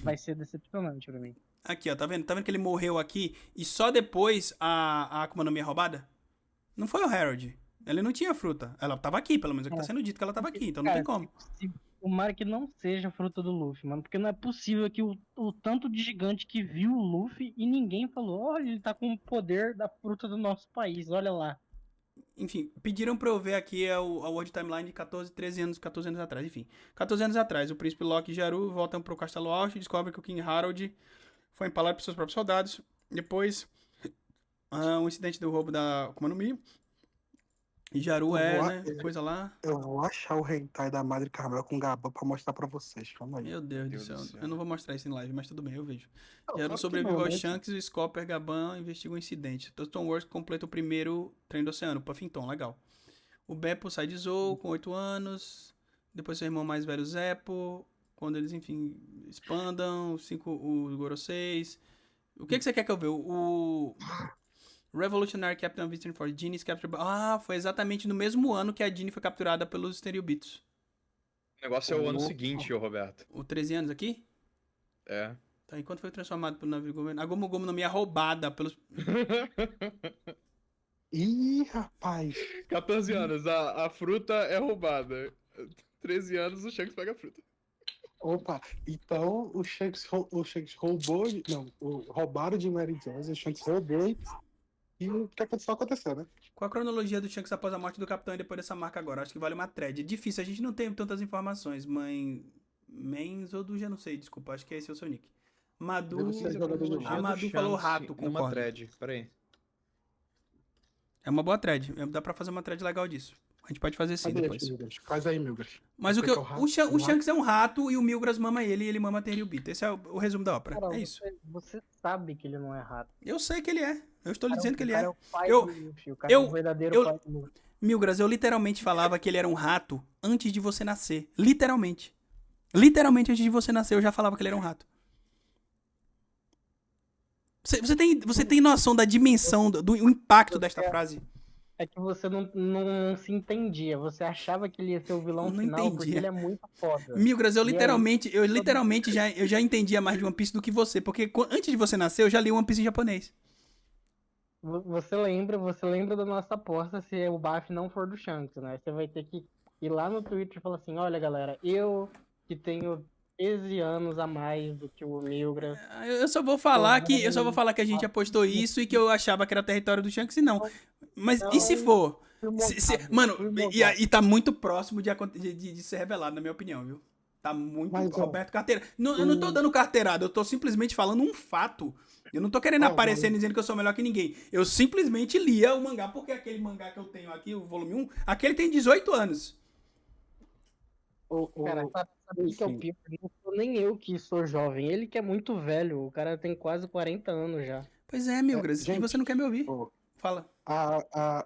[SPEAKER 2] vai ser decepcionante pra mim.
[SPEAKER 1] Aqui, ó. Tá vendo? Tá vendo que ele morreu aqui e só depois a Akuma no Mi é roubada? Não foi o Harold. Ele não tinha fruta. Ela tava aqui, pelo menos. É o que tá sendo dito que ela tava aqui. Então não tem como.
[SPEAKER 2] Tomara que não seja fruta do Luffy, mano. Porque não é possível que o tanto de gigante que viu o Luffy e ninguém falou, olha, ele tá com o poder da fruta do nosso país, olha lá.
[SPEAKER 1] Enfim, pediram pra eu ver aqui a World Timeline de 14 anos atrás. Enfim, 14 anos atrás, o príncipe Loki e Jaru voltam pro Castelo Alto e descobrem que o King Harold foi empalado por seus próprios soldados. Depois, um incidente do roubo da Akuma no Mi. E Jaru
[SPEAKER 3] Eu vou-
[SPEAKER 1] né? Coisa lá.
[SPEAKER 3] Eu vou achar o hentai da Madre Carmel com Gabão pra mostrar pra vocês. Calma aí.
[SPEAKER 1] Meu Deus do
[SPEAKER 5] Deus
[SPEAKER 1] céu.
[SPEAKER 5] do céu.
[SPEAKER 1] Eu não vou mostrar isso em live, mas tudo bem, eu vejo.
[SPEAKER 3] Não,
[SPEAKER 1] Jaru
[SPEAKER 3] claro que
[SPEAKER 1] sobreviveu
[SPEAKER 3] não,
[SPEAKER 1] ao
[SPEAKER 3] né?
[SPEAKER 1] Shanks e o Scopper Gaban investigam o incidente. Toston Wars completa o primeiro trem do oceano, Puffington, legal. O Beppo sai de Zou com 8 anos. Depois seu irmão mais velho, Zeppo. Quando eles, enfim, expandam. O Goro 6. O que você quer que eu veja? O Revolutionary Captain Visiting for Genie's Capture... Ah, foi exatamente no mesmo ano que a Genie foi capturada pelos Stereobitos.
[SPEAKER 5] O negócio é o ano
[SPEAKER 3] Opa.
[SPEAKER 5] seguinte, ô Roberto.
[SPEAKER 1] O 13 anos aqui?
[SPEAKER 5] É.
[SPEAKER 1] Tá, e quando foi transformado pelo navio governo? A Gomu Gomu no Mi é roubada pelos...
[SPEAKER 3] Ih, rapaz.
[SPEAKER 5] 14 anos, a fruta é roubada. 13 anos, o Shanks pega a fruta.
[SPEAKER 3] Opa, então o Shanks roubou. Não, roubaram de Mary Jane, o Shanks roubou e o que aconteceu, né?
[SPEAKER 1] Qual a cronologia do Shanks após a morte do capitão e depois dessa marca agora? Acho que vale uma thread. É difícil, a gente não tem tantas informações. Mens ou do já não sei, desculpa. Acho que esse é o seu nick. Madu...
[SPEAKER 3] Deve ser jogador de
[SPEAKER 1] A Madu falou rato,
[SPEAKER 5] Numa
[SPEAKER 1] concordo.
[SPEAKER 5] thread, peraí.
[SPEAKER 1] É uma boa thread. Dá pra fazer uma thread legal disso. A gente pode fazer sim
[SPEAKER 3] Cadê
[SPEAKER 1] depois.
[SPEAKER 3] Milgras? Faz aí, Milgras.
[SPEAKER 1] Mas
[SPEAKER 3] Você que é o rato,
[SPEAKER 1] o Shanks é um rato e o Milgras mama ele e ele mama a Tenryubito. Esse é o resumo da ópera.
[SPEAKER 2] Cara,
[SPEAKER 1] É isso.
[SPEAKER 2] você sabe que ele não é rato.
[SPEAKER 1] Eu sei que ele é. Eu estou lhe
[SPEAKER 2] Cara,
[SPEAKER 1] dizendo que
[SPEAKER 2] o
[SPEAKER 1] ele
[SPEAKER 2] cara
[SPEAKER 1] é.
[SPEAKER 2] o pai
[SPEAKER 1] Eu-
[SPEAKER 2] do Luffy, o cara é
[SPEAKER 1] eu-
[SPEAKER 2] o verdadeiro
[SPEAKER 1] eu-
[SPEAKER 2] pai do Luffy.
[SPEAKER 1] Milgras, eu literalmente falava que ele era um rato antes de você nascer. Literalmente. Literalmente antes de você nascer eu já falava que ele era um rato. Você tem noção da dimensão, do impacto desta frase?
[SPEAKER 2] É que você não se entendia. Você achava que ele ia ser o vilão
[SPEAKER 1] Não
[SPEAKER 2] final porque
[SPEAKER 1] entendia.
[SPEAKER 2] ele é muito foda.
[SPEAKER 1] Milgras, eu
[SPEAKER 2] E aí?
[SPEAKER 1] literalmente já entendia mais de One Piece do que você. Porque antes de você nascer eu já li One Piece em japonês.
[SPEAKER 2] Você lembra da nossa aposta se o Baf não for do Shanks, né? Você vai ter que ir lá no Twitter e falar assim, olha galera, eu que tenho 13 anos a mais do que o Milgras.
[SPEAKER 1] Eu só vou falar que a gente apostou isso e que eu achava que era território do Shanks e não. Mas e se for? Mano, e tá muito próximo de ser revelado, na minha opinião, viu? Tá muito.
[SPEAKER 3] Mas, ó,
[SPEAKER 1] Roberto Carteira. Não, eu não tô dando carteirada, eu tô simplesmente falando um fato. Eu não tô querendo aparecer dizendo que eu sou melhor que ninguém. Eu simplesmente lia o mangá, porque aquele mangá que eu tenho aqui, o volume 1, aquele tem 18 anos.
[SPEAKER 2] Cara, sabe o que é o pior? Não sou nem eu que sou jovem, ele que é muito velho, o cara tem quase 40 anos já.
[SPEAKER 1] Pois é, Milgras. E
[SPEAKER 3] gente,
[SPEAKER 1] você não quer me ouvir?
[SPEAKER 3] Ô,
[SPEAKER 1] Fala.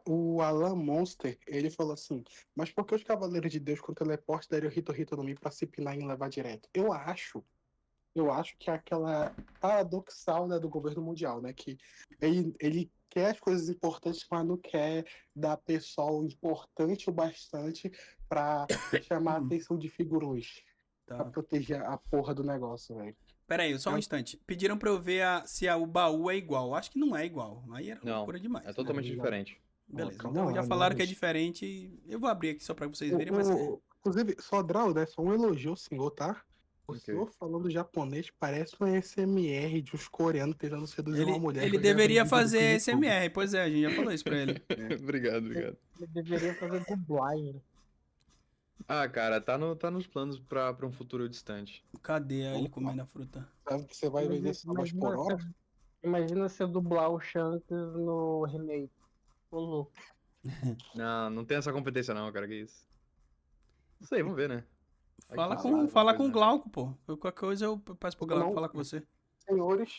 [SPEAKER 3] o Alan Monster, ele falou assim, mas por que os Cavaleiros de Deus com teleporte deram Hito no Mi pra se pinar e levar direto? Eu acho que é aquela paradoxal, né, do governo mundial, né, que ele quer as coisas importantes, mas não quer dar pessoal importante o bastante pra chamar a atenção de figurões, pra
[SPEAKER 1] Tá.
[SPEAKER 3] proteger a porra do negócio, velho.
[SPEAKER 1] Pera aí, só um instante. Pediram pra eu ver se o baú é igual. Acho que não é igual. Aí era
[SPEAKER 5] Não,
[SPEAKER 1] loucura demais.
[SPEAKER 5] É totalmente
[SPEAKER 3] Não.
[SPEAKER 5] diferente.
[SPEAKER 1] Beleza.
[SPEAKER 3] Calma
[SPEAKER 1] Então
[SPEAKER 3] lá,
[SPEAKER 1] já falaram que é
[SPEAKER 3] mas-
[SPEAKER 1] diferente. Eu vou abrir aqui só pra vocês verem, mas.
[SPEAKER 3] Inclusive, Sodral, né? Só um elogio ao senhor, tá? O
[SPEAKER 5] Ok.
[SPEAKER 3] senhor falando japonês parece um SMR de uns coreanos tentando seduzir uma mulher.
[SPEAKER 1] Ele
[SPEAKER 3] que eu já vi
[SPEAKER 1] deveria
[SPEAKER 3] vídeo no
[SPEAKER 1] fazer
[SPEAKER 3] YouTube.
[SPEAKER 1] SMR. Pois é, a gente já falou isso pra ele.
[SPEAKER 5] Obrigado.
[SPEAKER 2] Ele deveria fazer dublagem.
[SPEAKER 5] Ah, cara, tá nos planos pra um futuro distante.
[SPEAKER 1] Cadê ele comendo a fruta?
[SPEAKER 3] Sabe que você vai vender sabas
[SPEAKER 2] Imagina
[SPEAKER 3] por hora?
[SPEAKER 2] Imagina você dublar o Shanks no remake. Ô, louco.
[SPEAKER 5] Não tem essa competência não, cara, que isso. Não sei, vamos ver, né? Vai
[SPEAKER 1] Fala
[SPEAKER 5] que
[SPEAKER 1] com,
[SPEAKER 5] alguma
[SPEAKER 1] fala com
[SPEAKER 5] coisa,
[SPEAKER 1] o Glauco, pô. Qualquer coisa eu peço pro Glauco
[SPEAKER 3] Não.
[SPEAKER 1] falar com você.
[SPEAKER 3] Senhores,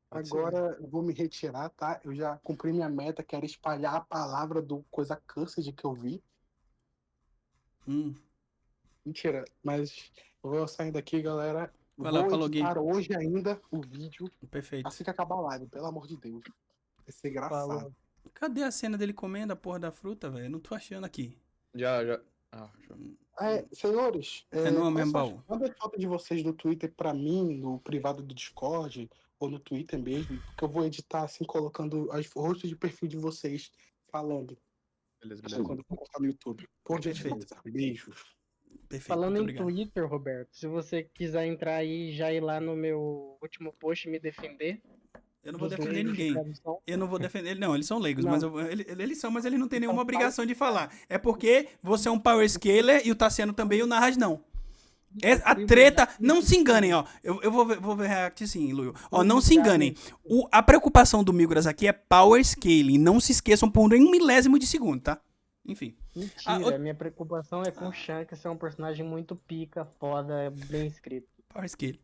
[SPEAKER 5] Pode ser.
[SPEAKER 3] agora eu vou me retirar, tá? Eu já cumpri minha meta, que era espalhar a palavra do coisa cursed que eu vi. Mentira, mas eu vou saindo daqui, galera.
[SPEAKER 1] Vai lá,
[SPEAKER 3] Vou
[SPEAKER 1] falou, Gui.
[SPEAKER 3] editar hoje ainda o vídeo,
[SPEAKER 1] Perfeito.
[SPEAKER 3] assim que acabar a live, pelo amor de Deus. Vai ser engraçado.
[SPEAKER 2] Falou.
[SPEAKER 1] Cadê a cena dele comendo a porra da fruta, velho? Eu não tô achando aqui.
[SPEAKER 5] Já. Ah, deixa eu-
[SPEAKER 3] Senhores,
[SPEAKER 1] É no mesmo
[SPEAKER 3] peço-
[SPEAKER 1] baú.
[SPEAKER 3] manda a foto de vocês no Twitter pra mim, no privado do Discord, ou no Twitter mesmo, porque eu vou editar assim, colocando os rostos de perfil de vocês falando
[SPEAKER 5] Beleza.
[SPEAKER 3] quando eu for postar no YouTube. Por gentileza. Beijos.
[SPEAKER 1] Perfeito.
[SPEAKER 2] Falando
[SPEAKER 1] muito
[SPEAKER 2] em
[SPEAKER 1] obrigado.
[SPEAKER 2] Twitter, Roberto, se você quiser entrar aí e já ir lá no meu último post e me defender.
[SPEAKER 1] Eu não vou
[SPEAKER 2] dos
[SPEAKER 1] defender
[SPEAKER 2] leigos de
[SPEAKER 1] ninguém.
[SPEAKER 2] tradução.
[SPEAKER 1] Eu não vou defender. Não, eles são leigos,
[SPEAKER 3] Não.
[SPEAKER 1] mas eles são, mas eles não têm nenhuma
[SPEAKER 3] Então,
[SPEAKER 1] obrigação de falar. É porque você é um power scaler e o Tassiano também e o Narras não. A treta, não se enganem, ó. Eu vou ver react sim, Luio. Ó, não se enganem. A preocupação do Migras aqui é power scaling. Não se esqueçam por um milésimo de segundo, tá? Enfim.
[SPEAKER 2] Mentira, minha preocupação é com o Shanks ser um personagem muito pica, foda, bem escrito.
[SPEAKER 1] Power scaling.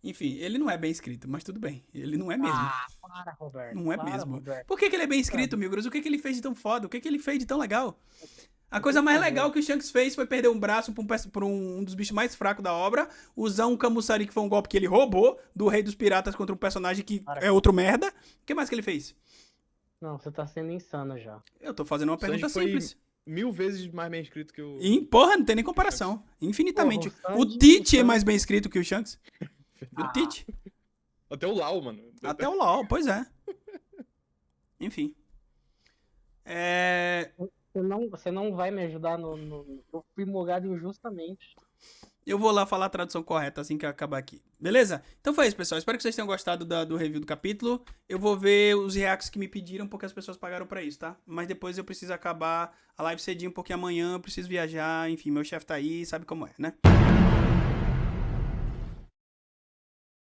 [SPEAKER 1] Enfim, ele não é bem escrito, mas tudo bem. Ele não é mesmo.
[SPEAKER 2] Para, Roberto.
[SPEAKER 1] Não é
[SPEAKER 2] para,
[SPEAKER 1] mesmo.
[SPEAKER 2] Roberto.
[SPEAKER 1] Por que ele é bem escrito, Migras? O que ele fez de tão foda? O que ele fez de tão legal? A coisa mais legal que o Shanks fez foi perder um braço pra um dos bichos mais fracos da obra, usar um Kamusari, que foi um golpe que ele roubou do Rei dos Piratas contra um personagem que é outro merda. O que mais que ele fez?
[SPEAKER 2] Não, você tá sendo insano já.
[SPEAKER 1] Eu tô fazendo uma pergunta
[SPEAKER 5] Sanji foi
[SPEAKER 1] simples.
[SPEAKER 5] 1000 vezes mais bem escrito que o.
[SPEAKER 1] E, porra, não tem nem comparação. Infinitamente.
[SPEAKER 2] Porra,
[SPEAKER 1] O
[SPEAKER 2] Sanji-
[SPEAKER 1] Tite é
[SPEAKER 2] Sanji-
[SPEAKER 1] mais bem escrito que o Shanks. O Tite.
[SPEAKER 5] Até o Lau, mano.
[SPEAKER 1] Até o LoL, pois é. Enfim.
[SPEAKER 2] Você não vai me ajudar Eu fui mogado injustamente.
[SPEAKER 1] Eu vou lá falar a tradução correta assim que acabar aqui. Beleza? Então foi isso, pessoal. Espero que vocês tenham gostado do review do capítulo. Eu vou ver os reacts que me pediram, porque as pessoas pagaram pra isso, tá? Mas depois eu preciso acabar a live cedinho, porque amanhã eu preciso viajar. Enfim, meu chefe tá aí, sabe como é, né?